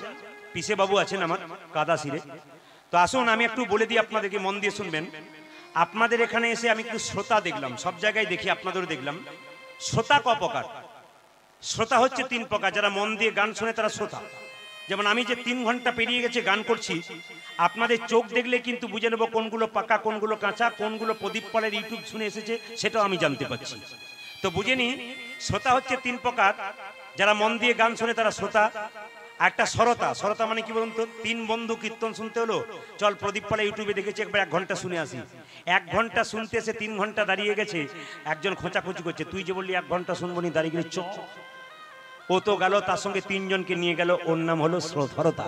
পিসে বাবু আছেন আমার কাদাসিরে। তো আসুন আমি একটু বলে দিই আপনাদেরকে, মন দিয়ে শুনবেন। আপনাদের এখানে এসে আমি একটু শ্রোতা দেখলাম, সব জায়গায় দেখি, আপনাদেরও দেখলাম। শ্রোতা ক প্রকার? শ্রোতা হচ্ছে 3 প্রকার। যারা মন দিয়ে গান শোনে তারা শ্রোতা। যেমন আমি যে 3 ঘন্টা পেরিয়ে গেছে গান করছি, আপনাদের চোখ দেখলে কিন্তু বুঝে নেব কোনগুলো পাকা, কোনগুলো কাঁচা, কোনগুলো প্রদীপ পালের ইউটিউব শুনে এসেছে, সেটাও আমি জানতে পারছি। তো বুঝে নি, শ্রোতা হচ্ছে 3 প্রকার। যারা মন দিয়ে গান শোনে তারা শ্রোতা। একটা সরতা। সরতা মানে কি বলুন তো? 3 বন্ধু কীর্তন শুনতে হলো, চল প্রদীপ পালা ইউটিউবে দেখেছি, একবার 1 ঘন্টা শুনে আসি। 1 ঘন্টা শুনতে এসে 3 ঘন্টা দাঁড়িয়ে গেছে। একজন খোঁচাখুচি করছে, তুই যে বললি 1 ঘন্টা শুনবো নি, দাঁড়িয়ে গেলে চোখ। ও তো গেল, তার সঙ্গে 3 জনকে নিয়ে গেল, ওর নাম হলো সরতা।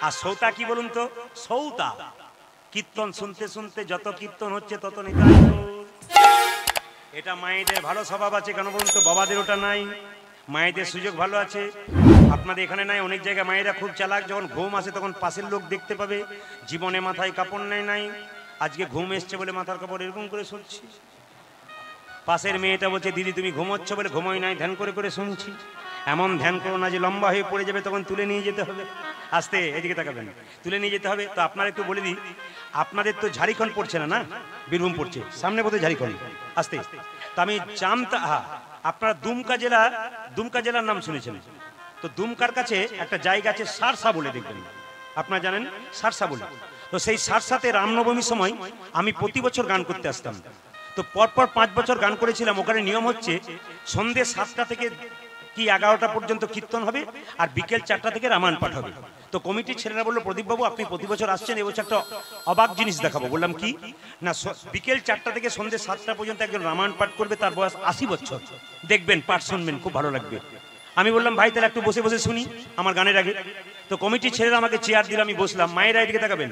আর সৌতা কি বলুন তো? সৌতা কীর্তন শুনতে শুনতে যত কীর্তন হচ্ছে তত নিতাই। এটা মায়েদের ভালো স্বভাব আছে, কেন বলুন তো? বাবাদের ওটা নাই। মায়েদের সুযোগ ভালো আছে, আপনাদের এখানে নাই, অনেক জায়গায় মায়েরা খুব চালাক, যখন ঘুম আসে তখন পাশের লোক দেখতে পাবে, জীবনে মাথায় কাপড় নেয় নাই, আজকে ঘুম এসছে বলে মাথার কাপড় এরকম করে শুনছি। পাশের মেয়েটা বলছে দিদি তুমি ঘুমোচ্ছ বলে ঘুমোই নাই, ধ্যান করে করে শুনছি। এমন ধ্যান করো না যে লম্বা হয়ে পড়ে যাবে, তখন তুলে নিয়ে যেতে হবে। আস্তে, এদিকে তাকাবেন, তুলে নিয়ে যেতে হবে। তো আপনারা একটু বলে দিই, আপনাদের তো ঝাড়খণ্ড পড়ছে না, না বীরভূম পড়ছে, সামনে বোধহয় ঝাড়খণ্ড। আস্তে, তো আমি জানতাম আপনারা দুমকা জেলার নাম শুনেছেন তো? দুমকার কাছে একটা জায়গা আছে সারসা বলে, দেখবেন আপনারা জানেন সারসা বলে। তো সেই সারসাতে রামনবমীর সময় আমি প্রতি বছর গান করতে আসতাম। তো পরপর 5 বছর গান করেছিলাম। ওখানে নিয়ম হচ্ছে সন্ধ্যে 7টা থেকে কি 11টা পর্যন্ত কীর্তন হবে, আর বিকেল 4টা থেকে রামায়ণ পাঠ হবে। তো কমিটির ছেলেরা বললো প্রদীপবাবু আপনি প্রতি বছর আসছেন, এবছর একটা অবাক জিনিস দেখাবো। বললাম কি না, বিকেল 4টা থেকে সন্ধ্যে 7টা পর্যন্ত একজন রামায়ণ পাঠ করবে, তার বয়স 80 বছর, দেখবেন পাঠ শুনবেন, খুব ভালো লাগবে। আমি বললাম ভাই তাহলে একটু বসে বসে শুনি আমার গানের আগে। তো কমিটির ছেলেরা আমাকে চেয়ার দিল, আমি বসলাম। মায়েরা এদিকে তাকাবেন।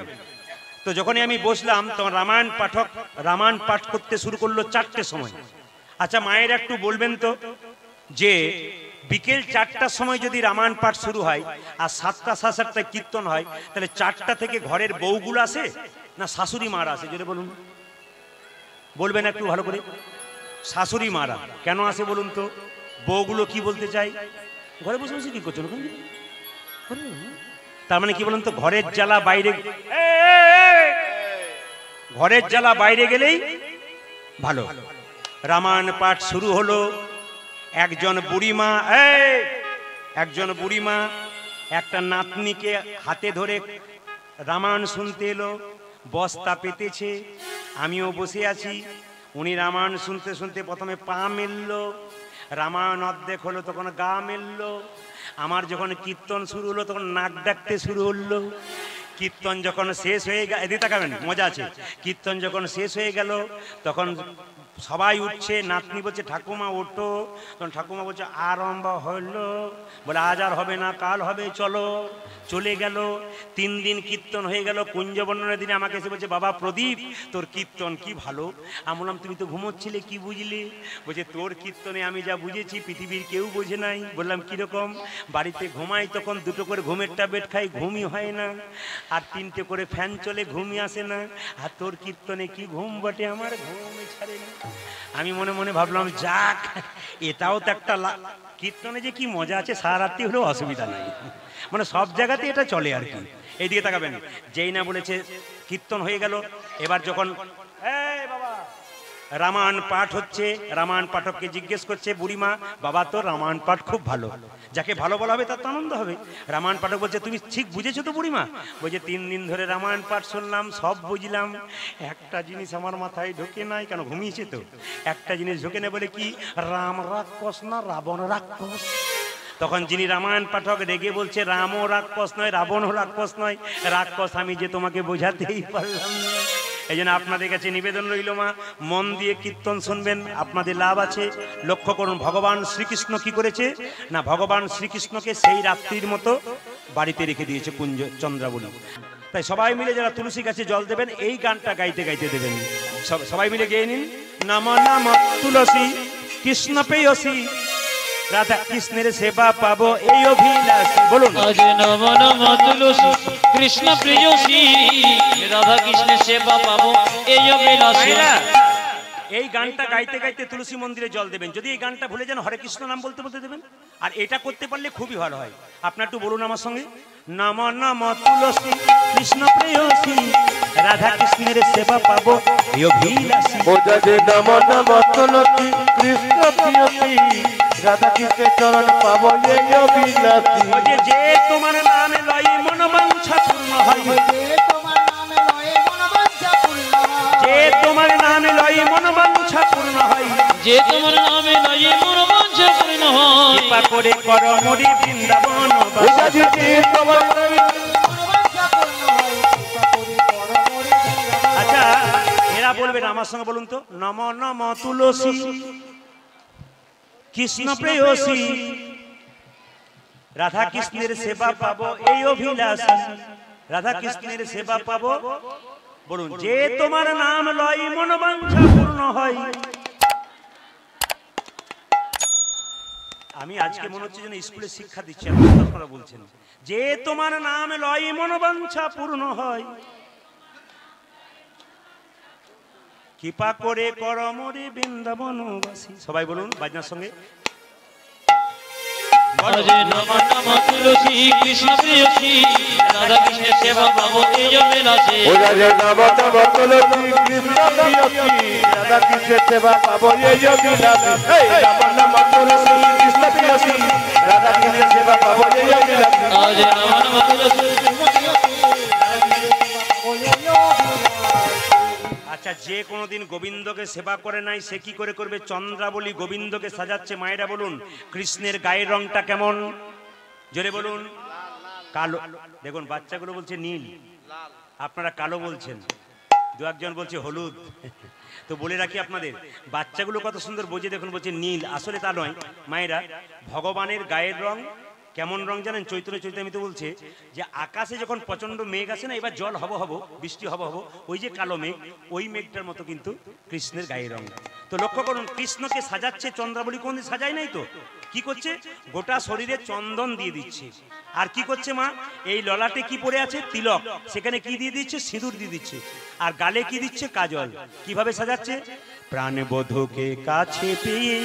তো যখনই আমি বসলাম তখন রামায়ণ পাঠ করতে শুরু করলো 4টের সময়। আচ্ছা মায়েরা একটু বলবেন তো, যে বিকেল 4টার সময় যদি রামায়ণ পাঠ শুরু হয় আর 7টা 7:30টায় কীর্তন হয়, তাহলে 4টা থেকে ঘরের বউগুলো আসে না শাশুড়ি মারা আসে? যদি বলুন, বলবেন একটু ভালো করে। শাশুড়ি মারা কেন আসে বলুন তো? বউগুলো কি বলতে চাই, ঘরে বসে বসে কি করছো? তার মানে কি বলুন তো, ঘরের জ্বালা বাইরে গেলেই ভালো। রামায়ণ পাঠ শুরু হলো। একজন বুড়িমা একটা নাতনিকে হাতে ধরে রামায়ণ শুনতে এলো, বস্তা পেতেছে, আমিও বসে আছি। উনি রামায়ণ শুনতে শুনতে প্রথমে পা মেললো, রামায়ণ অর্ধেক হলো তখন গা মেললো। আমার যখন কীর্তন শুরু হলো তখন নাক ডাকতে শুরু হলো। কীর্তন যখন শেষ হয়ে গেল, এদিকে তাকাবেন, মজা আছে। কীর্তন যখন শেষ হয়ে গেল তখন সবাই উঠছে, নাতনি বলছে ঠাকুমা ওঠো, তখন ঠাকুমা বলছে আরম্ভ হলো, বলে আজ আর হবে না, কাল হবে, চলো। চলে গেল। 3 দিন কীর্তন হয়ে গেল। কুঞ্জবর্ণনের দিনে আমাকে এসে বলছে বাবা প্রদীপ তোর কীর্তন কি ভালো। আমি বললাম তুমি তো ঘুমোচ্ছিলে, কি বুঝলে? বলছে তোর কীর্তনে আমি যা বুঝেছি পৃথিবীর কেউ বোঝে নাই। বললাম কিরকম? বাড়িতে ঘুমাই তখন 2টো করে ঘুমের ট্যাবলেট খাই, ঘুমই হয় না, আর 3টে করে ফ্যান চলে, ঘুমই আসে না। আর তোর কীর্তনে কি ঘুম বটে, আমার ঘুমই ছাড়ে না। আমি মনে মনে ভাবলাম যাক, এটাও তো একটা কীর্তনে যে কি মজা আছে, সারা রাত্রি হলেও অসুবিধা নাই, মানে সব জায়গাতে এটা চলে আর কি। এইদিকে তাকাবেন। যেই না বলেছে কীর্তন হয়ে গেল, এবার যখন বাবা রামায়ণ পাঠ হচ্ছে, রামায়ণ পাঠককে জিজ্ঞেস করছে বুড়িমা, বাবা তো রামায়ণ পাঠ খুব ভালো, যাকে ভালো বলা হবে তার তো আনন্দ হবে। রামায়ণ পাঠক বলছে তুমি ঠিক বুঝেছো তো বুড়িমা? বলছে 3 দিন ধরে রামায়ণ পাঠ শুনলাম, সব বুঝলাম, একটা জিনিস আমার মাথায় ঢোকে নাই। কেন? ঘুমিয়েছে তো। একটা জিনিস ঢোকে না। বলে কি? রাম রাক্ষস না রাবণ রাক্ষস? তখন যিনি রামায়ণ পাঠক রেগে বলছে রামও রাক্ষস নয়, রাবণও রাক্ষস নয়, রাক্ষস আমি যে তোমাকে বোঝাতেই পারলাম না। এই জন্য আপনাদের কাছে নিবেদন রইল মা, মন দিয়ে কীর্তন শুনবেন, আপনাদের লাভ আছে। লক্ষ্য করুন ভগবান শ্রীকৃষ্ণ কি করেছে না, ভগবান শ্রীকৃষ্ণকে সেই রাত্রির মতো বাড়িতে রেখে দিয়েছে কুঞ্জ চন্দ্রাবলী। তাই সবাই মিলে যারা তুলসী গাছে জল দেবেন এই গানটা গাইতে গাইতে দেবেন। সবাই মিলে গেয়ে নিন। নম নম তুলসী কৃষ্ণ পেয়সী, রাধা কৃষ্ণের সেবা পাবো এই অভিলাষী। বলুন আজ নম নম তুলসী কৃষ্ণ প্রেয়সী, রাধা কৃষ্ণের সেবা পাবো এই অভিলাষী। এই গানটা গাইতে গাইতে তুলসী মন্দিরে জল দেবেন। যদি এই গানটা ভুলে যান, হরে কৃষ্ণ নাম বলতে বলতে দেবেন। আর এটা করতে পারলে খুবই ভালো হয়। আপনার একটু বলুন আমার সঙ্গে, নম নম তুলসী কৃষ্ণ প্রেয়সী, রাধা কৃষ্ণের সেবা পাবো এই অভিলাষী। নম নম তুলসী কৃষ্ণ প্রেয়সী, রাধা কৃষ্ণের চরণ পাবো এই অভিলাষী। যে তোমার নামে লয় মন বাঞ্ছা পূর্ণ হয়, যে তোমার নামে লয় মন বাঞ্ছা পূর্ণ হয়, যে তোমার নামে লয় মন বাঞ্ছা পূর্ণ হয়, কৃপা করে কর মোরি বৃন্দাবন। আচ্ছা এরা বলবেন আমার সঙ্গে, বলুন তো, নম নম তুলসী কৃষ্ণ প্রেয়সী, রাধা কৃষ্ণের সেবা পাবো এই অভিলাষী। রাধা কৃষ্ণের সেবা পাবো, বলুন, যে তোমার নাম লয় মন বাঞ্ছা পূর্ণ হয়। আমি আজকে মনে হচ্ছে যেন স্কুলে শিক্ষা দিচ্ছি, আপনারা বলছেন যে তোমার নাম লয় মনোবাঞ্ছা পূর্ণ হয়, কৃপা করে করমরে বৃন্দাবনবাসী। সবাই বলুন বাজনার সঙ্গে। আজে নম নম তুলসী কৃষ্ণ প্রেয়সী রাধা কৃষ্ণের সেবা পাবো এই জন্মে নাচে। ও রাজে নম নম তুলসী কৃষ্ণ প্রেয়সী রাধা কৃষ্ণের সেবা পাবো এই অভিলাষী। নম নম তুলসী কৃষ্ণ প্রেয়সী রাধা কৃষ্ণের সেবা পাবো এই অভিলাষী। আজে নম নম তুলসী। আচ্ছা, যে কোনোদিন গোবিন্দকে সেবা করে নাই সে কি করে করবে? চন্দ্রাবলী গোবিন্দকে সাজাচ্ছে। মায়েরা বলুন কৃষ্ণের গায়ের রংটা কেমন? জোরে বলুন। কালো। দেখুন বাচ্চাগুলো বলছে নীল, আপনারা কালো বলছেন, দু একজন বলছে হলুদ। তো বলে রাখি আপনাদের, বাচ্চাগুলো কত সুন্দর বোঝে, দেখুন বলছে নীল, আসলে তা নয়। মায়েরা, ভগবানের গায়ের রং কেমন রং জানেন? চৈতন্য চৈতামিত বলছে যে আকাশে যখন প্রচন্ড মেঘ আসে না, এবার জল হব হব, বৃষ্টি হব হব, ওই যে কালো মেঘ, ওই মেঘটার মতো কিন্তু কৃষ্ণের গায়ের রং। তো লক্ষ্য করুন, কৃষ্ণকে সাজাচ্ছে চন্দ্রাবলী। কোনদিন সাজায় নাই তো? কি করছে? গোটা শরীরে চন্দন দিয়ে দিচ্ছে। আর কি করছে মা? এই ললাটে কি পড়ে আছে? তিলক। সেখানে কি দিয়ে দিচ্ছে? সিঁদুর দিয়ে দিচ্ছে। আর গালে কি দিচ্ছে? কাজল। কিভাবে সাজাচ্ছে? প্রাণবধূকে কাছে পেয়ে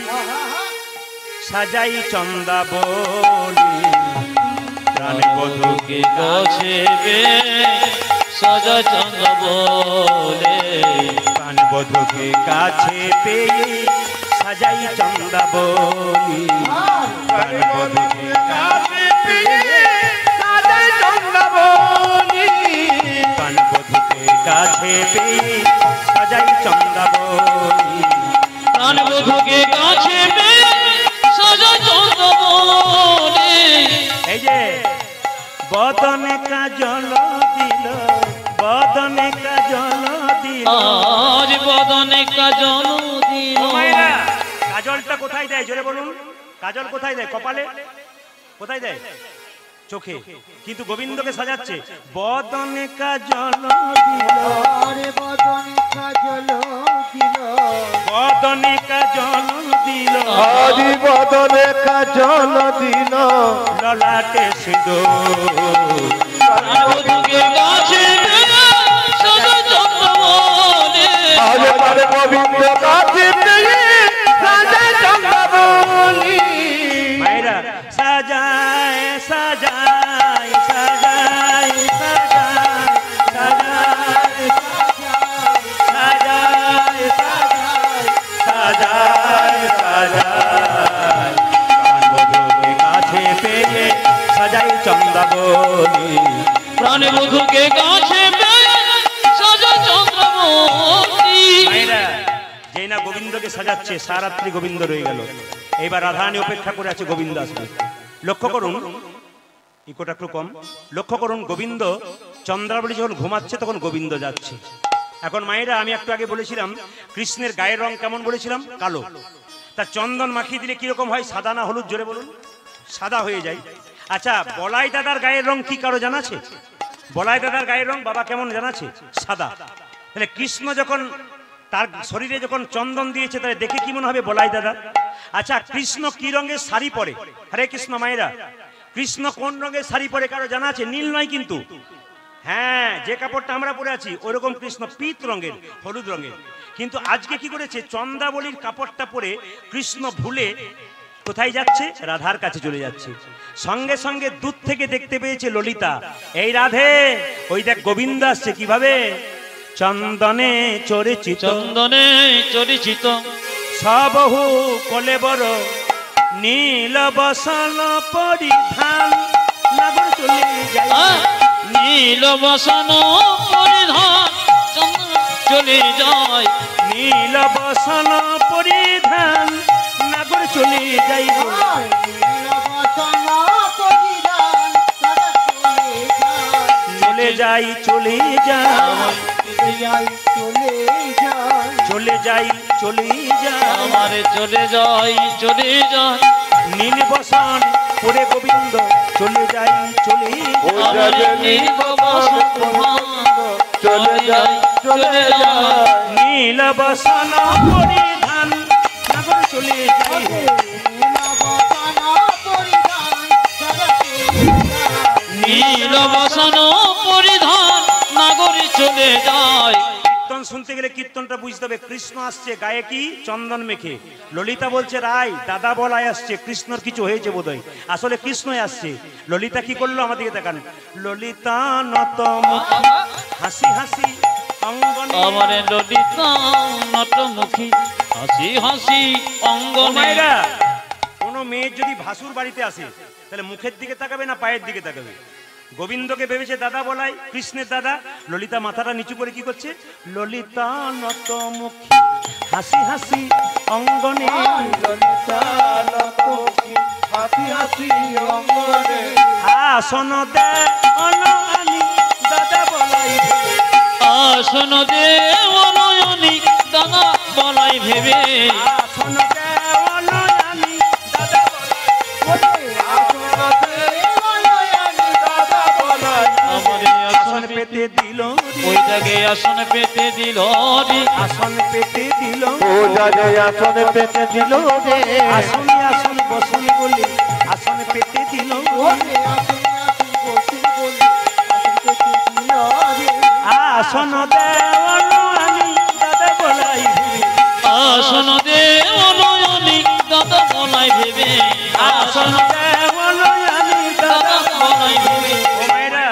সাজাই চন্দ্রাবলী, প্রাণবধূকে কাছে পেয়ে সাজা চন্দ্রাবলী, প্রাণবধূকে কাছে পেয়ে সাজাই চন্দ্রাবলী, প্রাণবধূকে কাছে পেয়ে সাজাই চন্দ্রাবলী, প্রাণবধূকে কাছে পেয়ে সাজাই চন্দ্রাবলী, প্রাণবধূকে কাছে পেয়ে সাজা চন্দ্রাবলী। এই যে বদনে কাজল দিল, বদনে কাজল দিল, আজ বদনে কাজল দিল। মায়েরা, কাজলটা কোথায় দেয়? জোরে বলুন। কাজল কোথায় দেয়? কপালে। কোথায় দেয়? চোখে। কিন্তু গোবিন্দকে সাজাচ্ছে বদনে কাজল দিল, বদনে কাজল দিল, বদনে কাজল দিল, হরি বদনে কাজল দিল, ললাটে সিঁদুর, প্রাণবধূকে কাছে পেয়ে সাজা চন্দ্রাবলী, আজ পারে গোবিন্দ কাছে পেয়ে সাজায় চন্দ্রাবলী। মায়েরা, সাজায় সাজায় সাজায় সাজায় সাজায় সাজায় সাজায় সাজায়, প্রাণবধূকে কাছে পেয়ে সাজাই চন্দ্রাবলী, প্রাণবধূকে কাছে পেয়ে সাজা চন্দ্রাবলী। মায়েরা, যেই না গোবিন্দকে সাজাচ্ছে, সারাত্রি গোবিন্দ রয়ে গেল। এইবার রাধারানী অপেক্ষা করে আছে গোবিন্দ আসবে। লক্ষ্য করুন, ইকোটা একটু কম। লক্ষ্য করুন, গোবিন্দ চন্দ্রাবলী যখন ঘুমাচ্ছে তখন গোবিন্দ যাচ্ছে। এখন মায়েরা, আমি একটু আগে বলেছিলাম কৃষ্ণের গায়ের রং কেমন বলেছিলাম? কালো। তা চন্দন মাখিয়ে দিলে কিরকম হয়? সাদা না হলুদ? জোরে বলুন। সাদা হয়ে যায়। আচ্ছা, বলাই দাদার গায়ের রং কি কারো জানা আছে? বলাই দাদার গায়ের রং বাবা কেমন জানা আছে? সাদা। তাহলে কৃষ্ণ যখন তার শরীরে যখন চন্দন দিয়েছে, তাহলে দেখে কি মনে হবে? বলাই দাদা। আচ্ছা, কৃষ্ণ কি রঙের শাড়ি পরে? হরে কৃষ্ণ। মায়েরা, কৃষ্ণ কোন রঙের শাড়ি পরে কারো জানা আছে? নীল নয় কিন্তু, হ্যাঁ, যে কাপড়টা আমরা পরে আছি ওইরকম কৃষ্ণ পিত রঙের, হলুদ রঙের। কিন্তু আজকে কি করেছে? চন্দ্রাবলীর কাপড়টা পরে কৃষ্ণ ভুলে কোথায় যাচ্ছে? রাধার কাছে চলে যাচ্ছে। সঙ্গে সঙ্গে দূর থেকে দেখতে পেয়েছে ললিতা, এই রাধে, ওই দেখ গোবিন্দ আসছে। কিভাবে? চন্দনে চরিচিত, চন্দনে চরিচিত, সবহু কলেবর, নীল বসন পরিধান, নগর চলে যায়, নীল বসন পরিধান, চন্দ্র চলে যায়, নীল বসন পরিধান, নগর চলে যাই, চলে যাই, চলে যাই, চলে যাই, চলে যাই, আমারে চলে যাই, চলে যাই, নীল বসন পরে গোবিন্দ চলে যাই, চলে আমারে নীল বসন চলে যাই, চলে যাই, নীল বসন পরিধান, নগর চলে যাই, শুনতে গেলে কীর্তনটা বুঝতে হবে। কৃষ্ণ আসছে গায়ে কি চন্দন মেখে, ললিতা বলছে রাই দাদা বলায় আসছে, কৃষ্ণর কিছু হয়েছে বোধহয়, আসলে কৃষ্ণই আসছে। ললিতা কি করলো আমাদেরকে দেখান, ললিতা নতমুখী হাসি হাসি অঙ্গনে। আমারে ললিতা নতমুখী হাসি হাসি অঙ্গনে। মায়েরা, কোনো মেয়ের যদি ভাসুর বাড়িতে আসে তাহলে মুখের দিকে তাকাবে না পায়ের দিকে তাকাবে? গোবিন্দকে ভেবেছে দাদা বলাই, কৃষ্ণের দাদা। ললিতা মাথাটা নিচু করে কি করছে, ললিতা নতমুখী হাসি হাসি অঙ্গনে। ললিতা নতমুখী হাসি হাসি অঙ্গনে। আসন দে অনয়ানি দাদা বলাই, আসন দে অনয়নি দাদা বলাই ভেবে। আসন দে অনয়ানি দাদা বলাই, আমারে আসন পেতে দিল ওই জায়গায় আসন পেতে দিল রে। আসন পেতে দিল, ও যারে আসন পেতে দিল রে। আসনে আসন বসুন বলে আসন পেতে দিল। আসন দেওয়ান আমি দাদা বলাই, আসন দে অনয়নি দাদা বলাই ভেবে। আসন দেওয়ান আমি দাদা বলাই ভেবে। ও মায়েরা,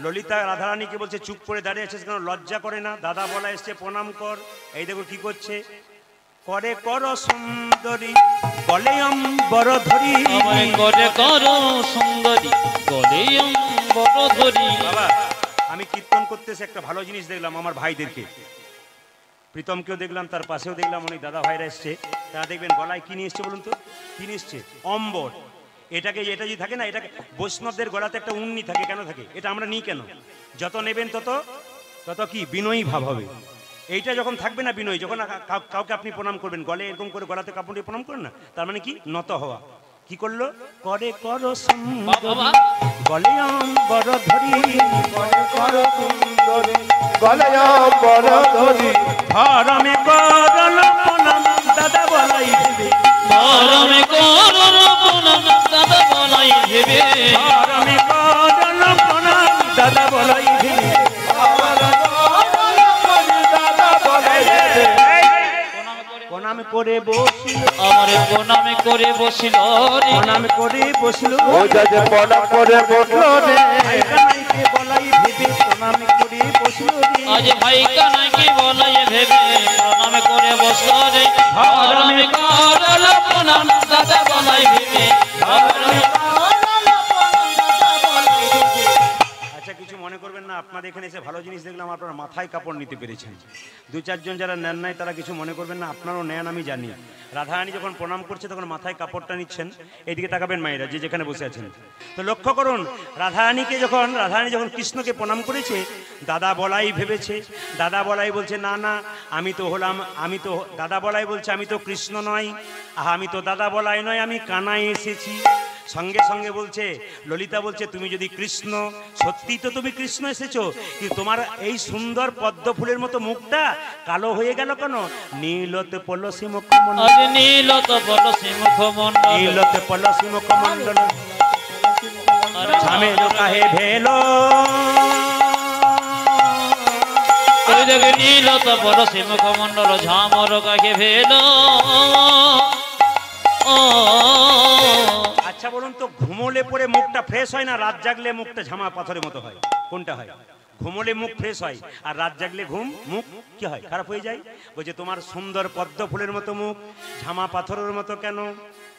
ললিতা রাধারানীকে বলছে চুপ করে দাঁড়িয়ে আছিস কেন, লজ্জা করে না? দাদা বলা এসছে প্রণাম কর। এই দেখো কি করছে, করে কর সুন্দরী গলে অম্বর ধরি। আমারে করে করো সুন্দরী গলে অম্বর ধরি। বাবা, আমি কীর্তন করতেছি, একটা ভালো জিনিস দেখলাম আমার ভাইদেরকে, প্রীতমকেও দেখলাম, তার পাশেও দেখলাম অনেক দাদা ভাইরা এসছে। তারা দেখবেন গলায় কি নিয়ে এসছে বলুন তো, কি নিয়ে এসছে? অম্বর। এটাকে, এটা যদি থাকে না, এটাকে বৈষ্ণবদের গলাতে একটা উন্নি থাকে, কেন থাকে? এটা আমরা নিই কেন? যত নেবেন তত তত কি বিনয়ী ভাব হবে। এইটা যখন থাকবে না বিনয়ী, যখন কাউকে আপনি প্রণাম করবেন গলে এরকম করে গলাতে কাপড় দিয়ে প্রণাম করেন না, তার মানে কি নত হওয়া। কি করলো, করে করো সুন্দরী গলে অম্বর ধরি, করে কর সুন্দরী গলে অম্বর ধরি। ধরমে করল প্রণাম দাদা বলাই ভেবে, ধরমে করো প্রণাম দাদা বলাই ভেবে। ধরমে করল প্রণাম দাদা বলাই ভেবে। প্রণাম করে বসিল, আমারে প্রণামে করে বসিল রে। প্রণাম করে বসিল, ও যারে প্রণাম করে বসলো রে। কানাইকে বলাই ভেবে প্রণাম করে বসিল রে। আজ ভাই কানাইকে বলাই ভেবে প্রণাম করে বসল রে। ধরমে করো প্রণাম দাদা বলাই ভেবে। আচ্ছা, কিছু মনে করবেন না, আপনাদের এখানে এসে ভালো জিনিস দেখলাম, আপনারা মাথায় কাপড় নিতে পেরেছেন। দু চারজন যারা নেন নাই তারা কিছু মনে করবেন না, আপনারাও নেন আমি জানি। রাধারানী যখন প্রণাম করছে তখন মাথায় কাপড়টা নিচ্ছেন। এইদিকে তাকাবেন মায়েরা, যে যেখানে বসে আছেন। তো লক্ষ্য করুন, রাধারানী যখন কৃষ্ণকে প্রণাম করেছে, দাদা বলাই ভেবেছে। দাদা বলাই বলছে না না, দাদা বলাই বলছে আমি তো কৃষ্ণ নয়, আমি তো দাদা বলাই নয়, আমি কানায় এসেছি। সঙ্গে সঙ্গে বলছে, ললিতা বলছে তুমি যদি কৃষ্ণ, সত্যি তো তুমি কৃষ্ণ এসেছো, কিন্তু তোমার এই সুন্দর পদ্ম ফুলের মতো মুখটা কালো হয়ে গেল কেন? নীলতে পলসী মুখমণ্ডল, আজ নীলত পলসী মুখমণ্ডল, নীলতে পলসী মুখমণ্ডল, ঝামের কাহে ভেলো। ওই দেখে নীলত পলসী মুখমণ্ডল ঝামর কাকে ভেল। আচ্ছা বলুন তো, ঘুমোলে পরে মুখটা ফ্রেশ হয় না, রাত জাগলে মুখটা ঝামা পাথরের মতো হয়? কোনটা হয়? ঘুমোলে মুখ ফ্রেশ হয়, আর রাত জাগলে মুখ কি হয়, খারাপ হয়ে যায়। বলছে তোমার সুন্দর পদ্ম ফুলের মতো মুখ ঝামা পাথরের মতো কেন?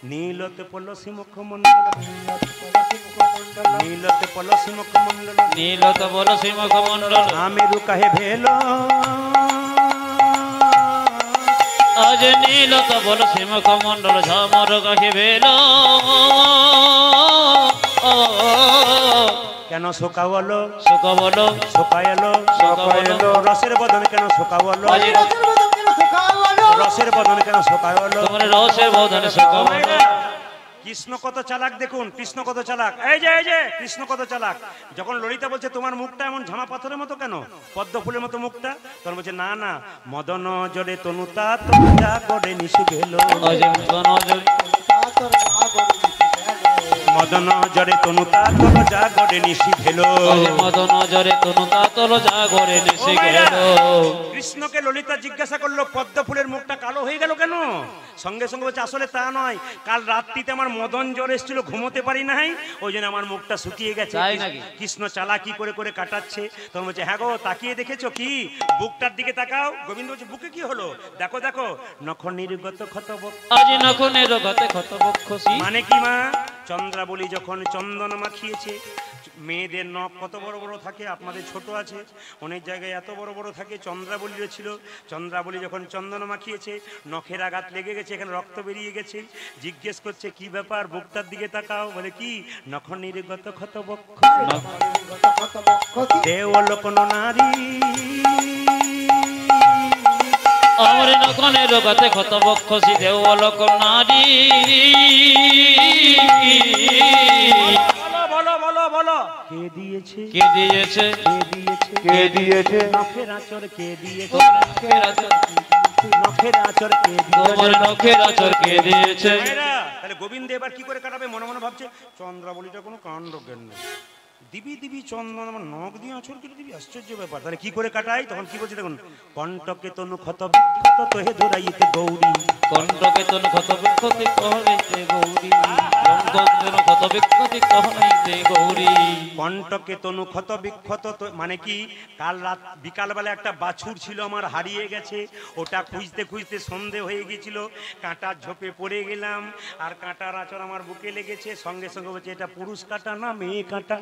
নীলতে পলসী মুখমণ্ডল, নীলতে পলসী মুখমণ্ডল, নীলত পলসী মুখমণ্ডল, আমেরু কাহে ভেলো। আজ নীলত পলসী মুখমণ্ডল ঝামর কাকে ভেল। কেন শোকা বলো, শোক বলো, শোকা এলো, শোকা বলো। রসের বদন কেন শোকা বলো, আজ রসের বদন কেন শোকা বলো। তোমার রসের বদনে শোক বলো। কৃষ্ণ কত চালাক দেখুন, কৃষ্ণ কত চালাক। এই যে কৃষ্ণ কত চালাক। যখন ললিতা বলছে তোমার মুখটা এমন ঝামা পাথরের মতো কেন, পদ্ম ফুলের মতো মুখটা, তখন বলছে না না, মদন জলে তনুতা তোমরা করে নিশু গেল, আজ মদন জলে মদন জরে তনুতা তল জাগরে নিশি ভেলো। মদন জরে তনুতা তল জাগরে নিশি গেল। কৃষ্ণকে ললিতা জিজ্ঞাসা করলো পদ্ম ফুলের মুখটা কালো হয়ে গেল কেন? সঙ্গে সঙ্গে বলছে আসলে তা নয়, কাল রাত্রিতে আমার মদন জ্বর এসেছিল, ঘুমোতে পারি নাই, ওই জন্য আমার মুখটা শুকিয়ে গেছে। তাই নাকি? কৃষ্ণ চালাকি করে করে কাটাচ্ছে। তখন বলছে হ্যাঁ গো, তাকিয়ে দেখেছো কি? বুকটার দিকে তাকাও। গোবিন্দ বলছে বুকে কি হলো? দেখো দেখো, নখ নির্গত ক্ষত বক্ষ। আজ নখনের গতে ক্ষত বক্ষসি। মানে কি মা? চন্দ্রাবলী যখন চন্দন মাখিয়েছে, মেয়েদের নখ কত বড় বড় থাকে, আপনাদের ছোট আছে, অনেক জায়গায় এত বড় বড় থাকে, চন্দ্রাবলীরও ছিল। চন্দ্রাবলী যখন চন্দন মাখিয়েছে, নখের আঘাত লেগে গেছে, এখানে রক্ত বেরিয়ে গেছে। জিজ্ঞেস করছে কি ব্যাপার, বুকটার দিকে তাকাও। বলে কি? নখ নির্গত ক্ষত বক্ষ দেওলোক নারী। আমার নখনের গতে ক্ষত বক্ষসি দেওলোক নারী। বলো বলো বলো বলো, কে দিয়েছে? কে দিয়েছে? কে দিয়েছে? কে দিয়েছে? নখের আঁচড় কে দিয়েছে? নখের আঁচড়, নখের আঁচড় কে তোমার দিয়েছে? নখের আঁচড় কে দিয়েছে? মায়েরা, তাহলে গোবিন্দ এবার কি করে কাটাবে? মনে মনে ভাবছে চন্দ্রাবলীটা কোনো কাণ্ড জ্ঞান নেই, দিবি দিবি চন্দন আমার নখ দিয়ে আঁচড় কেটে দিবি, আশ্চর্য ব্যাপার। তাহলে কি করে কাটাই? তখন কি বলছে দেখুন, কণ্ঠকে তনু ক্ষত বিক্ষত তোহে ধরাইতে গৌরী। কণ্ঠকে তনু ক্ষত বিক্ষতি কহনাইতে গৌরী। কণ্ঠকে ক্ষত বিক্ষতি কহনাইতে গৌরী। কণ্ঠকে তনু ক্ষত বিক্ষত মানে কি? কাল রাত বিকালবেলা একটা বাছুর ছিল আমার, হারিয়ে গেছে, ওটা খুঁজতে খুঁজতে সন্ধে হয়ে গেছিল, কাঁটার ঝোপে পড়ে গেলাম, আর কাঁটার আঁচড় আমার বুকে লেগেছে। সঙ্গে সঙ্গে বলছে এটা পুরুষ কাঁটা না মেয়ে কাঁটা?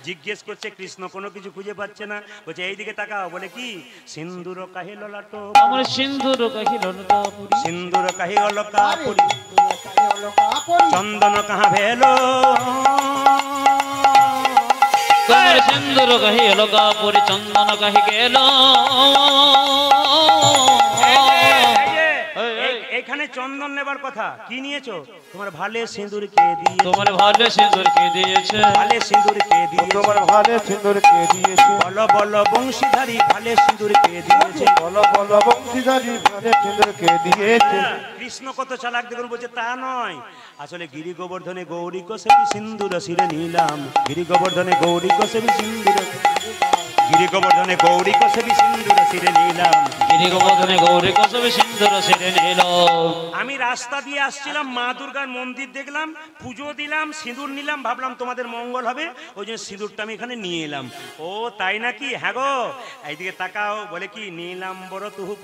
জিজ্ঞেস করছে কৃষ্ণ, কোনো কিছু খুঁজে পাচ্ছে না। বলছে এইদিকে তাকাও। বলে কি? সিন্দুর কাহে ললাট, আমার সিন্ধুর কাহিল লতাপুরি। সিন্দুর কাহে অলকা পুরি, চন্দন কাহা ভেলো। তোমার সিন্ধুর কাহি লতাপুরি, চন্দন কাহি গেল। এখানে চন্দন নেবার কথা, কি নিয়েছো? তোমার ভালে সিঁদুর কে দিয়ে? তোমার ভালো সিঁদুর কে দিয়েছে? ভালে সিঁদুর কে দিয়ে? তোমার ভালে সিঁদুর কে দিয়েছে? বল বল বংশীধারী ভালে সিঁদুর কে দিয়েছে? বলো বলো বংশীধারী ভালে সিঁদুর কে দিয়েছে? কৃষ্ণ কত চালাক দেখুন, বলছে তা নয়, আসলে গিরি গোবর্ধনে গৌরী কোসেবি সিন্দুর শিরে নিলাম। গিরি গোবর্ধনে গৌরী কোসেবি সিন্দুর, গিরি গোবর্ধনে গৌরী কোসেবি সিন্দুর শিরে নিলাম। গিরি গোবর্ধনে গৌরী কোসবে সিন্দুর সেরে নিল। আমি রাস্তা দিয়ে আসছিলাম, মা দুর্গার মন্দির দেখলাম, পুজো দিলাম, সিঁদুর নিলাম, ভাবলাম তোমাদের মঙ্গল হবে, ওই জন্য সিঁদুরটা আমি এখানে নিয়ে এলাম। ও তাই নাকি? হ্যাঁ গো, এইদিকে তাকাও। বলে কি? নীলাম্বর তুহু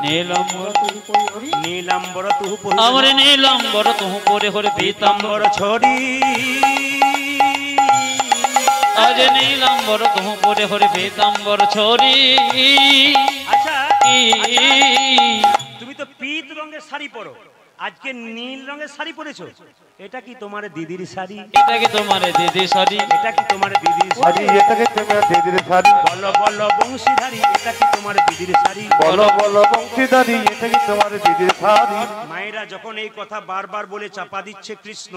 নীলম্বর নীলাম্বর তুহু আমার নীলম্বর তুহু পরে হরে পীতাম্বর। ছড়ি। আজ নীলম্বর তুহু পরে হরে পীতাম্বর ছড়ি। আচ্ছা, তুমি তো পীত রঙের শাড়ি পরো, আজকে নীল রঙের শাড়ি পরেছো, এটা কি তোমার দিদির শাড়ি? এটা কি তোমার দিদি শাড়ি? এটা কি তোমার দিদির শাড়ি শাড়ি? এটাকে তোমার দিদির শাড়ি। বলো বলো বংশীধারী, এটা কি তোমার দিদির শাড়ি? বলো বলো বংশীধারী এটা কি তোমার দিদির শাড়ি? মায়েরা যখন এই কথা বারবার বলে চাপা দিচ্ছে কৃষ্ণ,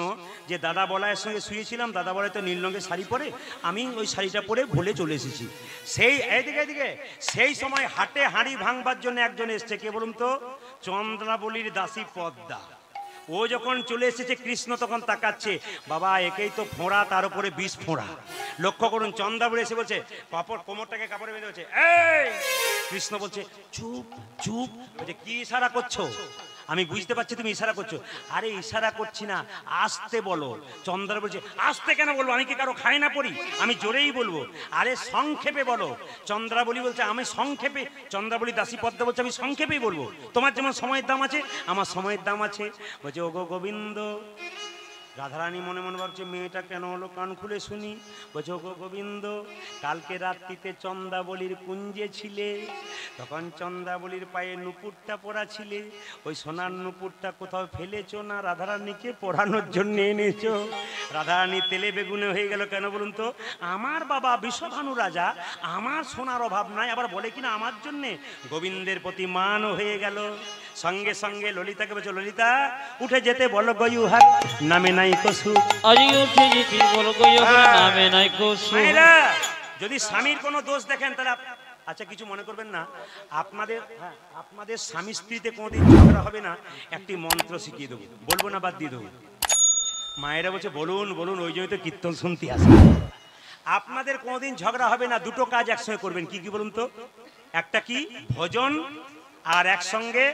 যে দাদা বলায়ের সঙ্গে শুয়েছিলাম, দাদা বলায় তো নীল রঙের শাড়ি পরে, আমি ওই শাড়িটা পরে ভুলে চলে এসেছি। সেই এদিকে এদিকে সেই সময় হাটে হাঁড়ি ভাঙবার জন্য একজন এসছে, কে বলুন তো? চন্দ্রাবলীর দাসী পদ্মা। ও যখন চলে এসেছে, কৃষ্ণ তখন তাকাচ্ছে, বাবা একেই তো ফোঁড়া, তার উপরে 20 ফোঁড়া। লক্ষ্য করুন, চন্দ্রাবলী এসে বলছে, কাপড় কোমরটাকে কাপড়ে বেঁধে বলছে এই। কৃষ্ণ বলছে চুপ চুপ। বলছে কি ইশারা করছো? আমি বুঝতে পারছি তুমি ইশারা করছো। আরে ইশারা করছি না, আসতে বলো। চন্দ্রা বলছে আসতে কেন বলবো, আমি কি কারো খাই না পড়ি, আমি জোরেই বলবো। আরে সংক্ষেপে বলো। চন্দ্রাবলী বলছে আমি সংক্ষেপে, চন্দ্রাবলী দাসী পদ্মা বলছে আমি সংক্ষেপেই বলবো, তোমার যেমন সময়ের দাম আছে আমার সময়ের দাম আছে। বলছে ওগো গোবিন্দ। রাধারানী মনে মনে ভাবছে মেয়েটা কেন হলো, কান খুলে শুনি। বলছে ওগো গোবিন্দ, কালকে রাত্রিতে চন্দ্রাবলীর কুঞ্জে ছিলে, তখন চন্দ্রাবলীর পায়ে নুপুরটা পরা ছিলে, ওই সোনার নুপুরটা কোথাও ফেলেছো না রাধারানীকে পড়ানোর জন্য এনেছো? রাধারানী তেলে বেগুনে হয়ে গেল। কেন বলুন তো? আমার বাবা বিষভানু রাজা, আমার সোনার অভাব নাই, আবার বলে কিনা আমার জন্যে। গোবিন্দের প্রতি মান হয়ে গেল। সঙ্গে সঙ্গে ললিতাকে বলছে ললিতা উঠে যেতে বলো গয়ুহার নামে নাই কসু। আজ উঠে যেতে বলো গয়ুহার নামে নাই কসু। মায়েরা যদি স্বামীর কোনো দোষ দেখেন তাহলে আচ্ছা কিছু মনে করবেন না, আপনাদের স্বামী স্ত্রীতে কোনোদিন ঝগড়া হবে না, একটি মন্ত্র শিখিয়ে দেবো, বলবো না বাদ দিয়ে দেবো। মায়েরা বলছে বলুন বলুন, ওই জন্য তো কীর্তন শুনতে আসে। আপনাদের কোনোদিন ঝগড়া হবে না, দুটো কাজ একসঙ্গে করবেন। কি কি বলুন তো? একটা কি? ভোজন, আর একসঙ্গে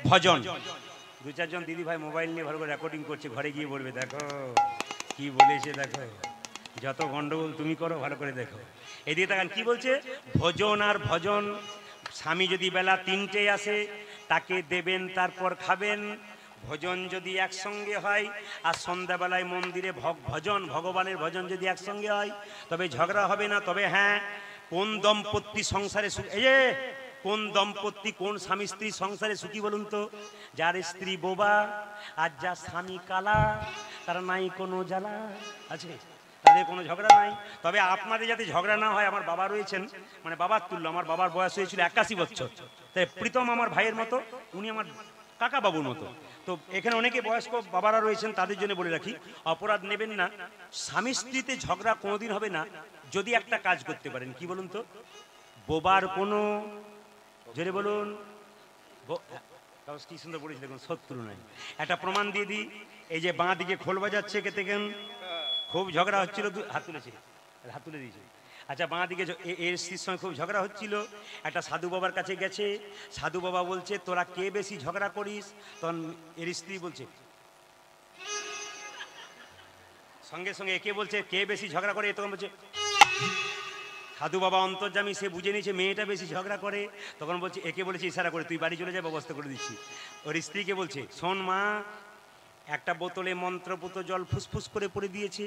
ভজন। দু চারজন দিদি ভাই মোবাইল নিয়ে ভালো করে রেকর্ডিং করছে, ঘরে গিয়ে বলবে দেখো কি বলেছে, দেখো যত গন্ডগোল তুমি করো, ভালো করে দেখো। এদিকে তাকান কি বলছে, ভোজন আর ভজন। স্বামী যদি বেলা 3টে আসে তাকে দেবেন, তারপর খাবেন। ভোজন যদি একসঙ্গে হয় আর সন্ধ্যাবেলায় মন্দিরে ভজন, ভগবানের ভজন যদি একসঙ্গে হয় তবে ঝগড়া হবে না। তবে হ্যাঁ, কোন দম্পতি সংসারে এই যে কোন দম্পতি, কোন স্বামী স্ত্রী সংসারে সুখী বলুন তো? যার স্ত্রী বোবা আর যার স্বামী কালা, তার নাই কোনো জ্বালা আছে, তাদের কোনো ঝগড়া নাই। তবে আপনাদের যাতে ঝগড়া না হয়, আমার বাবা রয়েছেন, মানে বাবার তুল্য, আমার বাবার বয়স হয়েছিল 81 বছর। তাই প্রীতম আমার ভাইয়ের মতো, উনি আমার কাকা বাবুর মতো। তো এখানে অনেকে বয়স্ক বাবারা রয়েছেন, তাদের জন্য বলে রাখি, অপরাধ নেবেন না। স্বামী স্ত্রীতে ঝগড়া কোনোদিন হবে না যদি একটা কাজ করতে পারেন। কি বলুন তো? বোবার কোনো, জোরে বলুন, কি সুন্দর বলেছি দেখুন, শত্রু নাই। একটা প্রমাণ দিয়ে দিই, এই যে বাঁ দিকে খোল বাজাচ্ছে, কে থেকে খুব ঝগড়া হচ্ছিল, হাত তুলেছে, হাত তুলে দিয়েছে। আচ্ছা, বাঁ দিকে এর স্ত্রীর সঙ্গে খুব ঝগড়া হচ্ছিল, একটা সাধু বাবার কাছে গেছে। সাধু বাবা বলছে তোরা কে বেশি ঝগড়া করিস? তখন এর স্ত্রী বলছে, সঙ্গে সঙ্গে একে বলছে কে বেশি ঝগড়া করে, তখন বলছে সাধু বাবা অন্তর্যামী, সে বুঝে নিয়েছে মেয়েটা বেশি ঝগড়া করে। তখন বলছে, একে বলেছে ইশারা করে, তুই বাড়ি চলে যা, ব্যবস্থা করে দিচ্ছি। ওর স্ত্রীকে বলছে, শোন মা, একটা বোতলে মন্ত্রপুত জল ফুসফুস করে পড়ে দিয়েছে,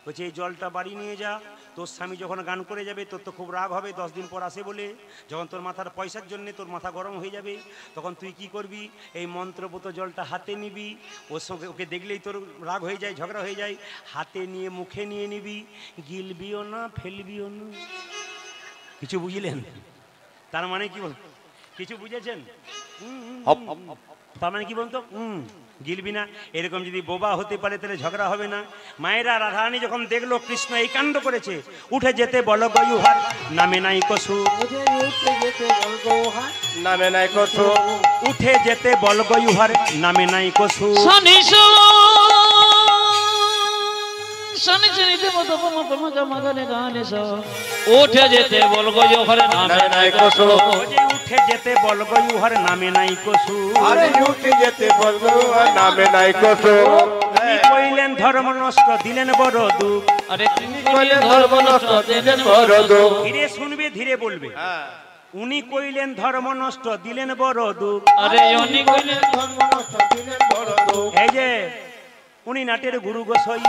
বলছে এই জলটা বাড়ি নিয়ে যা, তোর স্বামী যখন গান করে যাবে তোর তো খুব রাগ হবে, 10 দিন পর আসে বলে, যখন তোর মাথার পয়সার জন্য তোর মাথা গরম হয়ে যাবে, তখন তুই কি করবি, এই মন্ত্রপুত জলটা হাতে নিবি, ওর সঙ্গে ওকে দেখলেই তোর রাগ হয়ে যায়, ঝগড়া হয়ে যায়, হাতে নিয়ে মুখে নিয়ে নিবি, গিলবিও না ফেলবিও না। কিছু বুঝলেন? তার মানে কি বল, কিছু বুঝেছেন? তার মানে কি বলতো, গিলবি না। এরকম যদি বোবা হতে পারে তাহলে ঝগড়া হবে না। মায়েরা রাধারানী যখন দেখলো কৃষ্ণ এই কাণ্ড করেছে, উঠে যেতে বল গয়ুহার নামে নাই কসু, নামে নাই কসু, উঠে যেতে বল গয়ুহার নামে নাই কসু। উঠে যেতে বল গয়ুহার নামে নাই কসু, উঠে যেতে বল গয়ুহার নামে নাই কসু। আরে উঠে যেতে বল গয়ুহার নামে নাই কসু। কইলেন ধর্ম নষ্ট দিলেন বড় দুঃখ, আরে তিনি কইলেন ধর্ম নষ্ট দিলেন বড় দুঃখ। ধীরে শুনবে ধীরে বলবে, উনি কইলেন ধর্ম নষ্ট দিলেন বড় দুঃখ। আরে উনি কইলেন ধর্ম নষ্ট দিলেন বড় দুঃখ। এই যে উনি নাটের গুরু গোসাই,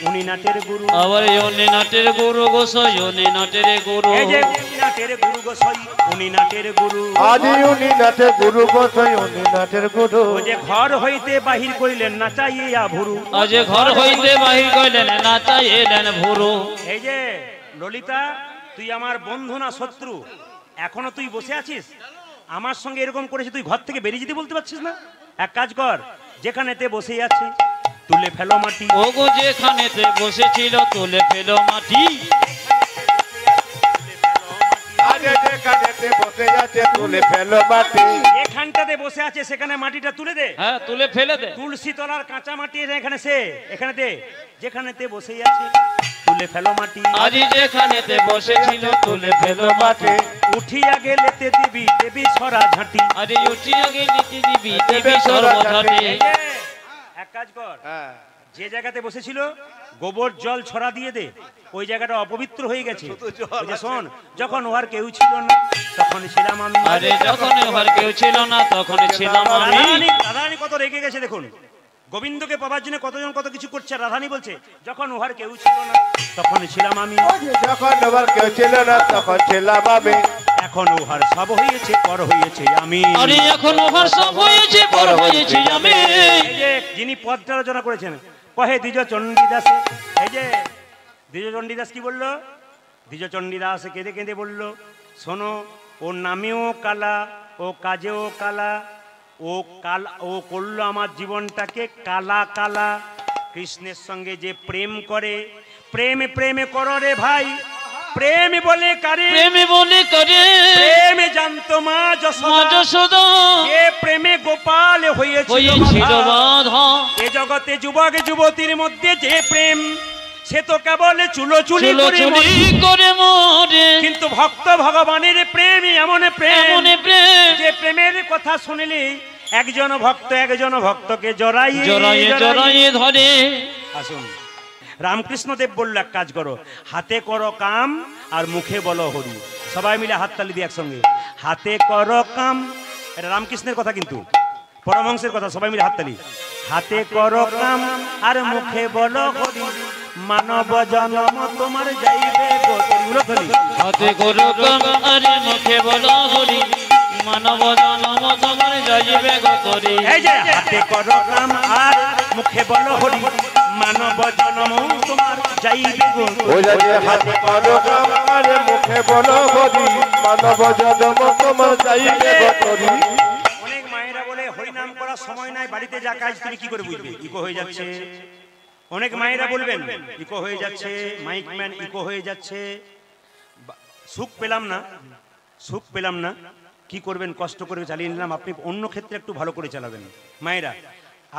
উনি নাটের গুরু, আবার উনি নাটের গুরু গোসাই, উনি নাটের গুরু। এই যে উনি নাটের গুরু গোসাই, উনি নাটের গুরু। আজি উনি নাটের গুরু গোসাই, উনি নাটের গুরু। ও যে ঘর হইতে বাহির করিলেন নাচাইয়া ভুরু, আজ ঘর হইতে বাহির কইলেন নাচাইলেন ভুরু। এই যে ললিতা, তুই আমার বন্ধু না শত্রু? এখনো তুই বসে আছিস? আমার সঙ্গে এরকম করেছে, তুই ঘর থেকে বেরিয়ে যেতে বলতে পারছিস না? এক কাজ কর, যেখানেতে বসে আছি তুলে ফেলো মাটি। ওগো যেখানেতে বসেছিল তুলে ফেলো মাটি, আরে যেখানেতে বসে আছে তুলে ফেলো মাটি। এখানটাতে বসে আছে সেখানে মাটিটা তুলে দে। হ্যাঁ তুলে ফেলে দে। তুলসী তলার কাঁচা মাটি এখানে সে, এখানেতে যেখানেতে বসে আছে তুলে ফেলো মাটি। আজি যেখানেতে বসেছিল তুলে ফেলো মাটি, উঠিয়া গেলেতে দিবি দেবী সরা ঝাঁটি। আরে উঠিয়া গেলিতে দিবি দেবী সর্বধাটি। এক কাজ কর, যে জায়গাতে বসেছিল গোবর জল ছড়া দিয়ে দে, ওই জায়গাটা অপবিত্র হয়ে গেছে। শোন, যখন ওহার কেউ ছিল না তখন ছিলাম আমি। আরে যখন ওহার কেউ ছিল না তখন ছিলাম আমি। রাধারানী কত রেগে গেছে দেখুন, গোবিন্দকে পাবার জন্য কতজন কত কিছু করছে। রাধারানী বলছে যখন ওহার কেউ ছিল না তখন ছিলাম আমি, যখন ওহার কেউ ছিল না তখন ছিলাম আমি। এখন ওহার সব হয়েছে পর হয়েছে আমি। আরে এখন ওহার সব হয়েছে পর হয়েছে আমি। এই যে যিনি পদটা রচনা করেছেন কহে দ্বিজ চণ্ডীদাস। এই যে দ্বিজ চণ্ডীদাস কি বললো? দ্বিজ চণ্ডীদাস কেঁদে কেঁদে বলল, শোনো, ও নামেও কালা, ও কাজেও কালা, ও করলো আমার জীবনটাকে কালা কালা। কৃষ্ণের সঙ্গে যে প্রেম করে, প্রেমে প্রেমে করো রে ভাই, প্রেম বলে কারে, প্রেম বলে করে, প্রেমে জানতো মা যশোদা, যশোদা, যে প্রেমে গোপাল হয়েছিল বাধা। এ জগতে যুবক যুবতীর মধ্যে যে প্রেম সে তো কেবল চুলোচুলি করে চুরি করে মরে কিন্তু ভক্ত ভগবানের প্রেম এমন প্রেম যে প্রেমের কথা শুনলে একজন ভক্তকে জড়াইয়ে ধরে। আসুন, রামকৃষ্ণ দেব বলল এক কাজ করো, হাতে করো কাম আর মুখে বলো হরি। সবাই মিলে হাততালি দিয়ে একসঙ্গে, হাতে করো কাম। এটা রামকৃষ্ণের কথা, কিন্তু পরমহংসের কথা। সবাই মিলে হাততালি। হাতে করো কাম আর মুখে বলো হরি, মানব জন্ম তোমার যাইবে গতি। হাতে করো কাম আর মুখে বলো হরি, মানব জন্ম তোমার যাইবে গতি। এই যে হাতে করো কাম আর মুখে বলো হরি, মানব জন্ম তোমার যাইবে গতি। ওই যে হাতে করো কাম আর মুখে বলো হরি, মানব জন্ম তোমার যাইবে গতি। অনেক মায়েরা বলে হরিনাম করার সময় নাই, বাড়িতে যা কাজ তুমি কি করে বুঝবে? ইকো হয়ে যাচ্ছে। অনেক মায়েরা বলবেন ইকো হয়ে যাচ্ছে, মাইক ম্যান ইকো হয়ে যাচ্ছে, সুখ পেলাম না। কি করবেন? কষ্ট করে চালিয়ে নিলাম। আপনি অন্য ক্ষেত্রে একটু ভালো করে চালাবেন। মায়েরা,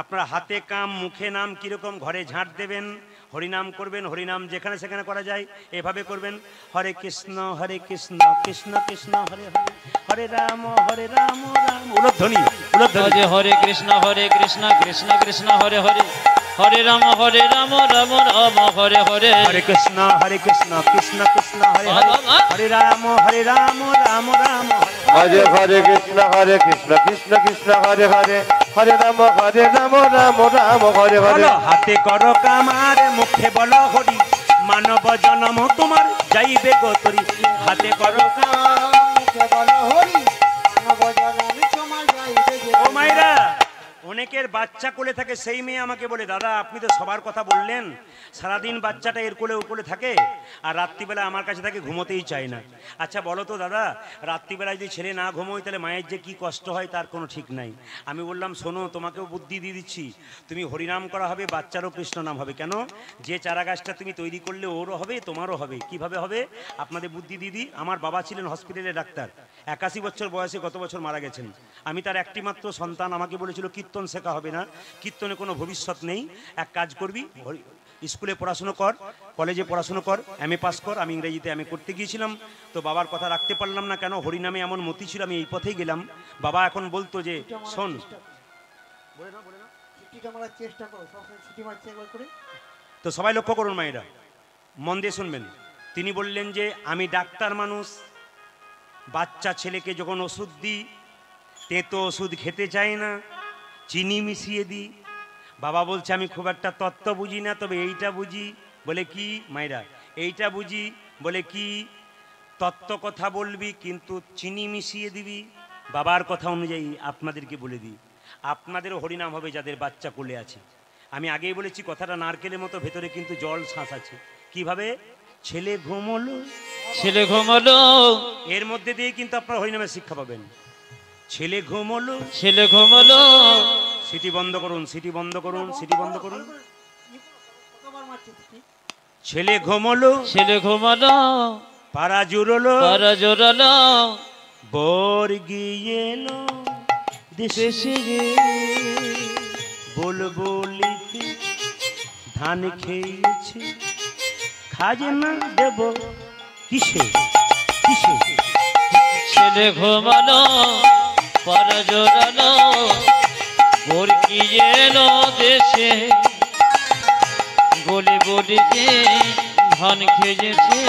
আপনারা হাতে কাম মুখে নাম কিরকম, ঘরে ঝাঁট দেবেন, হরিনাম করবেন। হরিনাম যেখানে সেখানে করা যায়, এভাবে করবেন। হরে কৃষ্ণ কৃষ্ণ কৃষ্ণ হরে হরে, হরে রাম রাম উলধ্বনি। হরে কৃষ্ণ কৃষ্ণ কৃষ্ণ হরে হরে, হরে রাম রাম রাম হরে হরে। হরে কৃষ্ণ কৃষ্ণ কৃষ্ণ হরে হরে, হরে রাম রাম রাম হরে হরে কৃষ্ণ কৃষ্ণ কৃষ্ণ হরে হরে, হরে রাম রাম রাম হরে হরে। হাতে করো কাম আর মুখে বলো হরি, মানব জন্ম তোমার যাইবে গতরি। হাতে করো কাম মুখে বলো হরি, মানব জন্ম তোমার যাইবে গতরি। ও মায়েরা, অনেকের বাচ্চা কোলে থাকে, সেই মেয়ে আমাকে বলে, দাদা আপনি তো সবার কথা বললেন, সারাদিন বাচ্চাটা এর কোলে ও কোলে থাকে আর রাত্রিবেলা আমার কাছে থাকে, ঘুমোতেই চায় না। আচ্ছা বলো তো দাদা, রাত্রিবেলায় যদি ছেলে না ঘুমোয় তাহলে মায়ের যে কি কষ্ট হয় তার কোনো ঠিক নাই। আমি বললাম শোনো, তোমাকেও বুদ্ধি দিয়ে দিচ্ছি, তুমি হরিনাম করা হবে, বাচ্চারও কৃষ্ণ নাম হবে। কেন? যে চারা গাছটা তুমি তৈরি করলে ওরও হবে, তোমারও হবে। কিভাবে হবে? আপনাদের বুদ্ধি দিদি। আমার বাবা ছিলেন হসপিটালের ডাক্তার, 81 বছর বয়সে গত বছর মারা গেছেন। আমি তার একটি মাত্র সন্তান। আমাকে বলেছিল কীর্তন শেখা হবে না, কীর্তনে কোনো ভবিষ্যৎ নেই, এক কাজ করবি, স্কুলে পড়াশুনো কর, কলেজে পড়াশুনো কর, MA পাস কর। আমি ইংরেজিতে MA করতে গিয়েছিলাম, তো বাবার কথা রাখতে পারলাম না। কেন? হরিনামে এমন মতি ছিল, আমি এই পথেই গেলাম। বাবা এখন বলতো যে শোন, তো সবাই লক্ষ্য করুন মায়েরা, মন দিয়ে শুনবেন। তিনি বললেন যে আমি ডাক্তার মানুষ, বাচ্চা ছেলেকে যখন ওষুধ দিই, তেতো ওষুধ খেতে চায় না, চিনি মিশিয়ে দিই। বাবা বলছে আমি খুব একটা তত্ত্ব বুঝি না, তবে এইটা বুঝি। বলে কি মায়েরা? এইটা বুঝি। বলে কি? তত্ত্ব কথা বলবি কিন্তু চিনি মিশিয়ে দিবি। বাবার কথা অনুযায়ী আপনাদেরকে বলে দিই, আপনাদেরও হরিনাম হবে যাদের বাচ্চা কোলে আছে। আমি আগেই বলেছি কথাটা নারকেলের মতো, ভেতরে কিন্তু জল শ্বাস আছে। কিভাবে? ছেলে ঘুমলো, এর মধ্যে দিয়ে কিন্তু আপনারা হরিনামের শিক্ষা পাবেন। ছেলে ঘুমলো, সিটি বন্ধ করুন, সিটি বন্ধ করুন। ছেলে ঘুমলো, পাড়া জুড়লো, বর গিয়েলো দেশে, বুলবুলিতে ধান খেয়েছে, খাজনা দেব কিসে? ছেলে ঘুমালো, পাড়া জোড়ালো, ভোর কি এলো দেশে, বলিতে ধান খেয়েছে,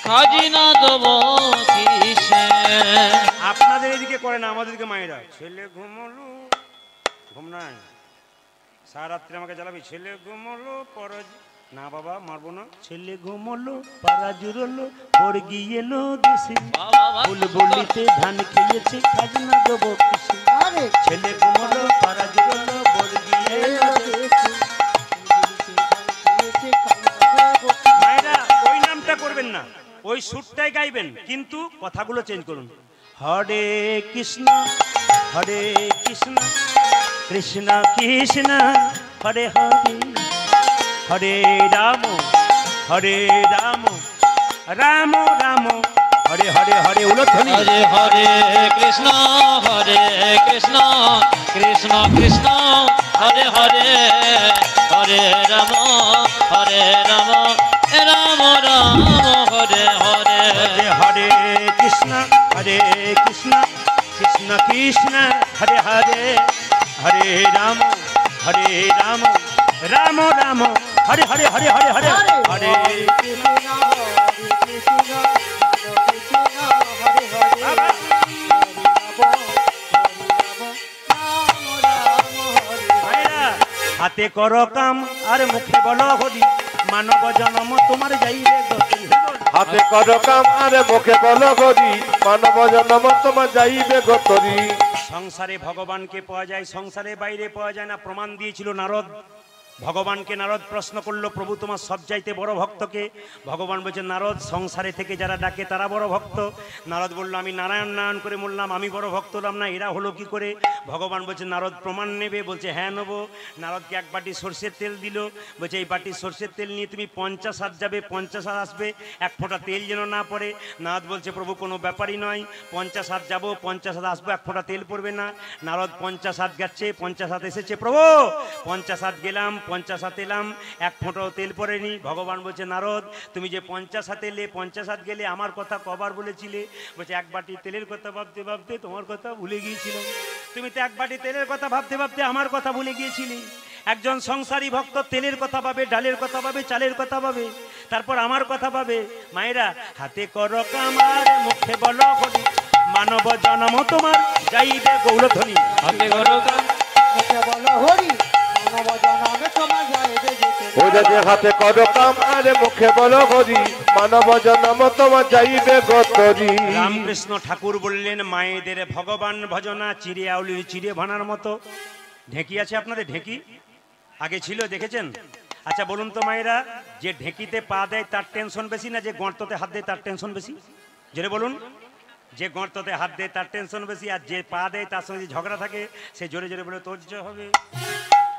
খাজনা দেব কিসে। আপনাদের এদিকে করে না, আমাদেরকে মায়েরা ছেলে ঘুমলো, ঘুম নাই, সারা রাত্রে আমাকে জ্বালাবি। ছেলে ঘুমলো, পর না বাবা মারবো না। ছেলে ঘুমলো, পাড়া জুড়লো, ভোর গিয়েলো দেশে, বুলবুলিতে ধান খেয়েছে, খাজনা দেবো কিসে। ছেলে ঘুমলো, পাড়া জুড়লো, ভোর গিয়েলো দেশে। মায়েরা ওই নামটা করবেন না, ওই সুরটাই গাইবেন, কিন্তু কথাগুলো চেঞ্জ করুন। হরে কৃষ্ণ কৃষ্ণ কৃষ্ণ হরে হরে, হরে রাম রাম রাম হরে হরে হরে। উলধ্বনি। হরে কৃষ্ণ কৃষ্ণ কৃষ্ণ হরে হরে হরে রাম হরে রাম রাম রাম হরে হরে হরে কৃষ্ণ কৃষ্ণ কৃষ্ণ হরে হরে হরে রাম রাম রাম হরে হরে হরে হরে হরে হরে হাতে করো কাম আর মুখে বলো হরি মানব জন্ম তোমার যাইবে গতি। হাতে করো কাম আর মুখে বলো হরি মানব জন্ম তোমার যাইবে গতরি। সংসারে ভগবানকে পাওয়া যায়, সংসারে বাইরে পাওয়া যায় না, প্রমাণ দিয়েছিল নারদ। ভগবানকে নারদ প্রশ্ন করলো, প্রভু তোমার সবচাইতে বড় ভক্তকে? ভগবান বলছে, নারদ, সংসারে থেকে যারা ডাকে তারা বড় ভক্ত। নারদ বলল, আমি নারায়ণ নারায়ণ করে বললাম, আমি বড় ভক্ত হলাম না, এরা হলো কি করে? ভগবান বলছে, নারদ প্রমাণ নেবে? বলছে, হ্যাঁ নেবো। নারদকে এক বাটি সর্ষের তেল দিল, বলছে, এই বাটি সর্ষের তেল নিয়ে তুমি 50 হাত যাবে, 50 হাত আসবে, এক ফোঁটা তেল যেন না পড়ে। নারদ বলছে, প্রভু কোনো ব্যাপারই নয়, 50 হাত যাবো, 50 হাত আসবো, এক ফোঁটা তেল পড়বে না। নারদ 50 হাত যাচ্ছে, 50 হাত এসেছে, প্রভু 50 হাত গেলাম, 50 হাত এলাম, এক ফোঁটাও তেল পড়েনি। ভগবান বলছে, নারদ তুমি যে 50 হাত এলে, 50 হাত গেলে, আমার কথা কবার বলেছিলে? বলছে, এক বাটি তেলের কথা ভাবতে ভাবতে তোমার কথা ভুলে গিয়েছিলাম। তুমি তো এক বাটি তেলের কথা ভাবতে ভাবতে আমার কথা ভুলে গিয়েছিলি। একজন সংসারী ভক্ত তেলের কথা ভাবে, ডালের কথা ভাবে, চালের কথা ভাবে, তারপর আমার কথা ভাবে। মায়েরা, হাতে করো কামার মুখে বলো হরি মানব জন্ম তোমার যাইবে গৌরধ্বনি। হাতে করো কাম মুখে বলো হরি মানব জন্মে তোমার যাইবে গতরি। ও যে হাতে করো কাম আর মুখে বলো হরি মানব জন্ম তোমার যাইবে গতরি। রামকৃষ্ণ ঠাকুর বললেন, মায়েদের ভগবান ভজনা চিড়ে আউলির চিড়ে ভানার মতো। ঢেঁকি আছে আপনাদের? ঢেঁকি আগে ছিল, দেখেছেন? আচ্ছা বলুন তো মায়েরা, যে ঢেঁকিতে পা দেয় তার টেনশন বেশি না যে গর্ততে হাত দেয় তার টেনশন বেশি? জোরে বলুন। যে গর্ততে হাত দেয় তার টেনশন বেশি, আর যে পা দেয় তার সঙ্গে যে ঝগড়া থাকে সে জোরে জোরে বলে তোর যে হবে,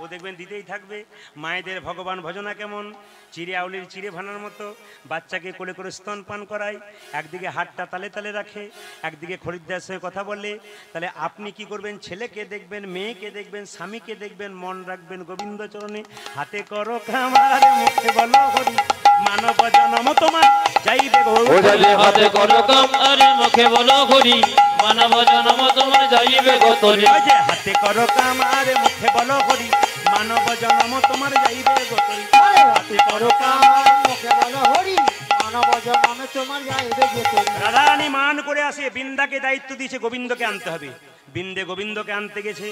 ও দেখবেন দিতেই থাকবে। মায়েদের ভগবান ভজনা কেমন? চিড়ে আউলির চিড়ে ভানার মতো। বাচ্চাকে কোলে করে স্তন পান করায়, একদিকে হাতটা তালে তালে রাখে, একদিকে খরিদ্দার সঙ্গে কথা বলে। তাহলে আপনি কি করবেন? ছেলেকে দেখবেন, মেয়েকে দেখবেন, স্বামীকে দেখবেন, মন রাখবেন গোবিন্দ চরণে। হাতে করো কামার মুখে বলো হরি মানব জন্ম তোমার যাইবে গৌরধ্বনি। হাতে করো কাম আর মুখে বলো হরি মানব জন্ম তোমার যাইবে গতরি। হাতে করো কামার মুখে বলো হরি মানব জন্ম তোমার যাইবে গতরি। হাতে করো কাম মুখে বলো হরি মানব জন্মে তোমার যাইবে গতরি। রাধারানী মান করে আসে, বৃন্দাকে দায়িত্ব দিয়েছে গোবিন্দকে আনতে হবে। বৃন্দে গোবিন্দকে আনতে গেছে,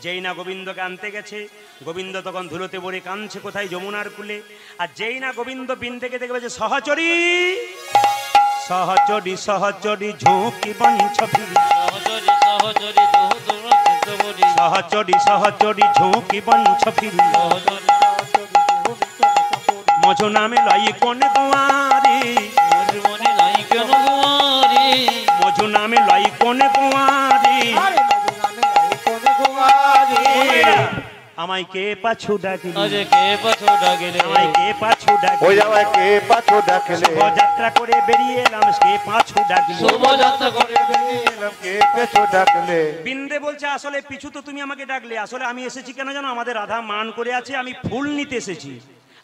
যেই না গোবিন্দকে আনতে গেছে, গোবিন্দ তখন ধুলোতে পড়ে কাঁদছে কোথায়? যমুনার কূলে। আর যেই না গোবিন্দ বৃন্দেকে দেখে বলছে, সহচরী সহচরী সহচরী ঝুঁকি বঞ্চ ফিরি, সহচরি সহচরি দুহ তোমরা চিত্ত বলি, সহচরী সহচরী ঝুঁকি বঞ্চ ফিরি, সহচরি মজ নামে লাই কোন কুঁয়ারি, মনে নাই কেন গুয়ারি, মজ নামে লাই কোন কুঁয়ারি। আরে মধুরামে লাই কোন গোয়ারি। আমায় কে পাছু ডাকিলি, আজ কে পাছো ডাকিলে, আমায় কে পাছু ওই ডাকিলি, আমায় কে পাছো ডাকলে শোভাযাত্রা করে বেরিয়ে এলাম, কে পাছু ডাকিলি। শোভাযাত্রা করে এলাম কে পেছো ডাকলে। বিন্দে বলছে, আসলে পিছু তো তুমি আমাকে ডাকলে, আসলে আমি এসেছি কেন জানো? আমাদের রাধা মান করে আছে, আমি ফুল নিতে এসেছি,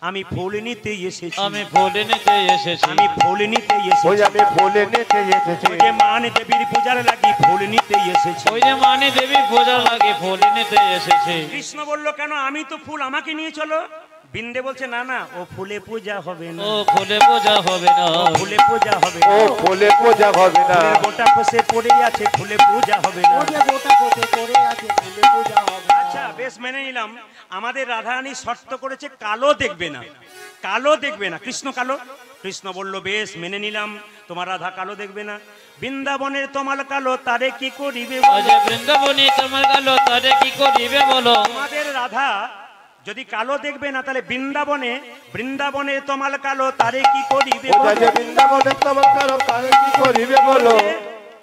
আমি ফুল নিতে এসেছি, আমি ফুল নিতে এসেছি, আমি ফুল নিতে ওই এসেছি, আমি ফুলে নিতে এসেছি। ওই যে মান দেবীর পূজার লাগি ফুল নিতে এসেছি। ওই যে মানি দেবী পূজা লাগে ফুল নিতে এসেছে। কৃষ্ণ বলল, কেন? আমি তো ফুল, আমাকে নিয়ে চলো। বিন্দে বলছে, না না, ও ফুলে পূজা হবে না, ও ফুলে পূজা হবে না, ও ফুলে পূজা হবে ও না, ফুলে পূজা হবে না। ফুলের গোটা খসে পড়ে আছে, ফুলে পূজা হবে না। ও যে গোটা কোটে করে আছে ফুলে পূজা হবে। আচ্ছা বেশ, মেনে নিলাম। আমাদের রাধারানী শর্ত করেছে কালো দেখবে না, কালো দেখবে না। কৃষ্ণ কালো? কৃষ্ণ বলল, বেশ মেনে নিলাম, তোমার রাধা কালো দেখবে না। বৃন্দাবনের তোমার কালো, তারে কি করিবে বলো? আজ বৃন্দাবনী তোমার গেল তারে কি করিবে বলো? তোমাদের রাধা যদি কালো দেখবে না, তাহলে বৃন্দাবনে তোমার কালো, তারে কি করিবে ও বলো? যে বৃন্দাবনে তোমার কারো কারে কি করিবে বলো।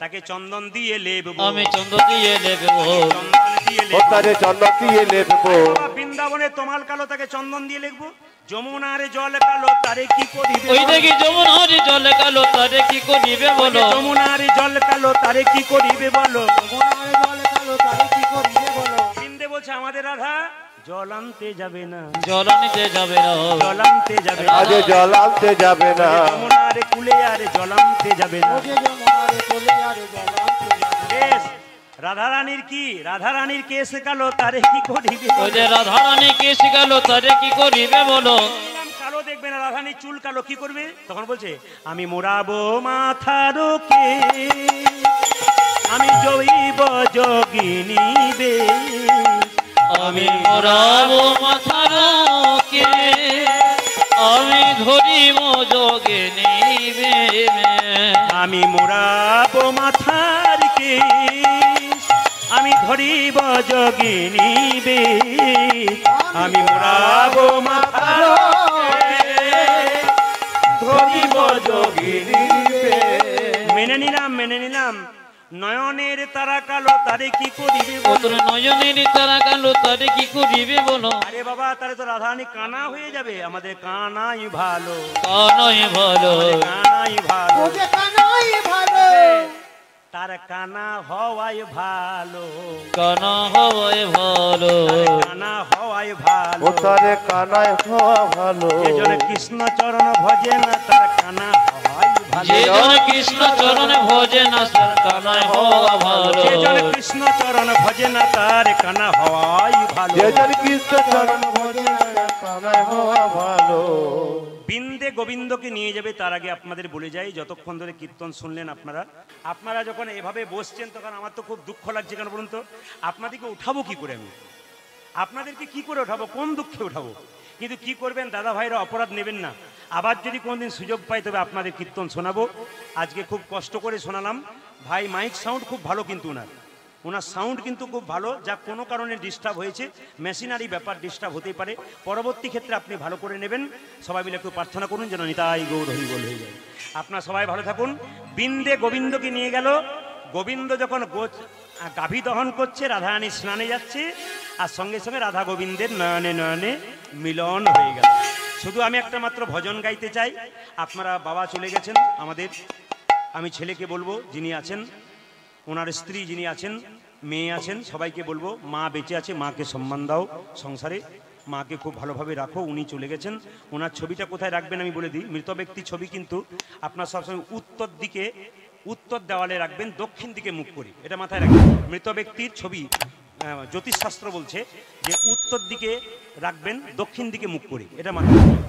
তাকে চন্দন দিয়ে লেববো, আমি চন্দ্র দিয়ে দেব, চন্দন দিয়ে ও লেববো। তারে চন্দন দিয়ে লেপবো। বৃন্দাবনে তোমার কালো, তাকে চন্দন দিয়ে লিখবো। যমুনার জল কালো, তারে কি করিবে ওই বলো? দেখি যমুনার জল কালো তারে কি করিবে বলো? যমুনার জল কালো, তারে কি করিবে বলো? যমুনার জল কালো তারে কি করিবে বলো। বৃন্দে বলছে, আমাদের রাধা জল আনতে যাবে না, জল নিতে যাবে না, জল আনতে যাবে না, আজ জল আনতে যাবে না, যমুনার কুলে আর জল আনতে যাবে না। ওকে যমুনারে কোলে আর জলান্তে যাবে। বেশ, রাধারানীর কি, রাধারানীর কেস কালো তারে কি করিবে? ওই যে রাধারানী কে শিখালো তারে কি করিবে বলো? বললাম, কালো দেখবে না, রাধারানীর চুল কালো, কি করবে? তখন বলছে আমি মোড়াবো মাথার কে, আমি জৈব যোগিনী বে, আমি মোরাবো মাথার কে, আমি ধরিব যোগে নিবে। আমি মোড়াবো মাথার কে, আমি ধরিব যোগিনী বে, আমি মোড়াবো মাথার ধরিব যোগিনী বে। মেনে নিলাম, মেনে নিলাম। নয়নের তারা কালো তারে কি করিবে ও বলো? তোর নয়নের তারা কালো তারে কি করিবে বলো? আরে বাবা, তাহলে তো রাধারানী কানা হয়ে যাবে। আমাদের কানাই ভালো, কানই ভালো, কানাই ভালো, ওকে কানাই ভালো, তার কানা হওয়াই ভালো, কান হওয়ায় ভালো, কানা হওয়াই ভালো। ও তারে কানায় হওয়া ভালো, যে জন কৃষ্ণ চরণ ভজে না তার কানা হওয়াই ভালো, যে জন কৃষ্ণ চরণে ভজে না তার কানায় হওয়া ভালো, যে জন কৃষ্ণ চরণ ভজে না তার কানা হওয়াই ভালো। যে জন কৃষ্ণ চরণ ভজে না কানায় হওয়া ভালো। বৃন্দে গোবিন্দকে নিয়ে যাবে, তার আগে আপনাদের বলে যাই, যতক্ষণ ধরে কীর্তন শুনলেন আপনারা, আপনারা যখন এভাবে বসছেন তখন আমার তো খুব দুঃখ লাগছে। কেন বলুন তো? আপনাদেরকে উঠাবো কি করে আমি? আপনাদেরকে কি করে উঠাবো? কোন দুঃখে উঠাবো? কিন্তু কি করবেন দাদা ভাইরা, অপরাধ নেবেন না। আবার যদি কোনোদিন সুযোগ পাই তবে আপনাদের কীর্তন শোনাবো। আজকে খুব কষ্ট করে শোনালাম। ভাই মাইক সাউন্ড খুব ভালো, কিন্তু ওনার সাউন্ড কিন্তু খুব ভালো, যা কোনো কারণে ডিস্টার্ব হয়েছে, মেশিনারি ব্যাপার ডিস্টার্ব হতেই পারে। পরবর্তী ক্ষেত্রে আপনি ভালো করে নেবেন। সবাই মিলে একটু প্রার্থনা করুন যেন নিতাই গৌর হরি বল হয়ে যায়। আপনারা সবাই ভালো থাকুন। বৃন্দে গোবিন্দকে নিয়ে গেল। গোবিন্দ যখন গাভী দহন করছে, রাধারানী স্নানে যাচ্ছে, আর সঙ্গে সঙ্গে রাধা গোবিন্দের নয়নে নয়নে মিলন হয়ে গেল। শুধু আমি একটা মাত্র ভজন গাইতে চাই। আপনারা বাবা চলে গেছেন আমাদের, আমি ছেলেকে বলবো যিনি আছেন, ওনার স্ত্রী যিনি আছেন, মেয়ে আছেন, সবাইকে বলবো মা বেঁচে আছে, মাকে সম্মান দাও সংসারে, মাকে খুব ভালোভাবে রাখো। উনি চলে গেছেন। ওনার ছবিটা কোথায় রাখবেন আমি বলে দিই। মৃত ব্যক্তির ছবি কিন্তু আপনার সবসময় উত্তর দিকে, উত্তর দেওয়ালে রাখবেন, দক্ষিণ দিকে মুখ করি, এটা মাথায় রাখবেন। মৃত ব্যক্তির ছবি জ্যোতিষশাস্ত্র বলছে যে উত্তর দিকে রাখবেন, দক্ষিণ দিকে মুখ করি, এটা মাথায় রাখবেন।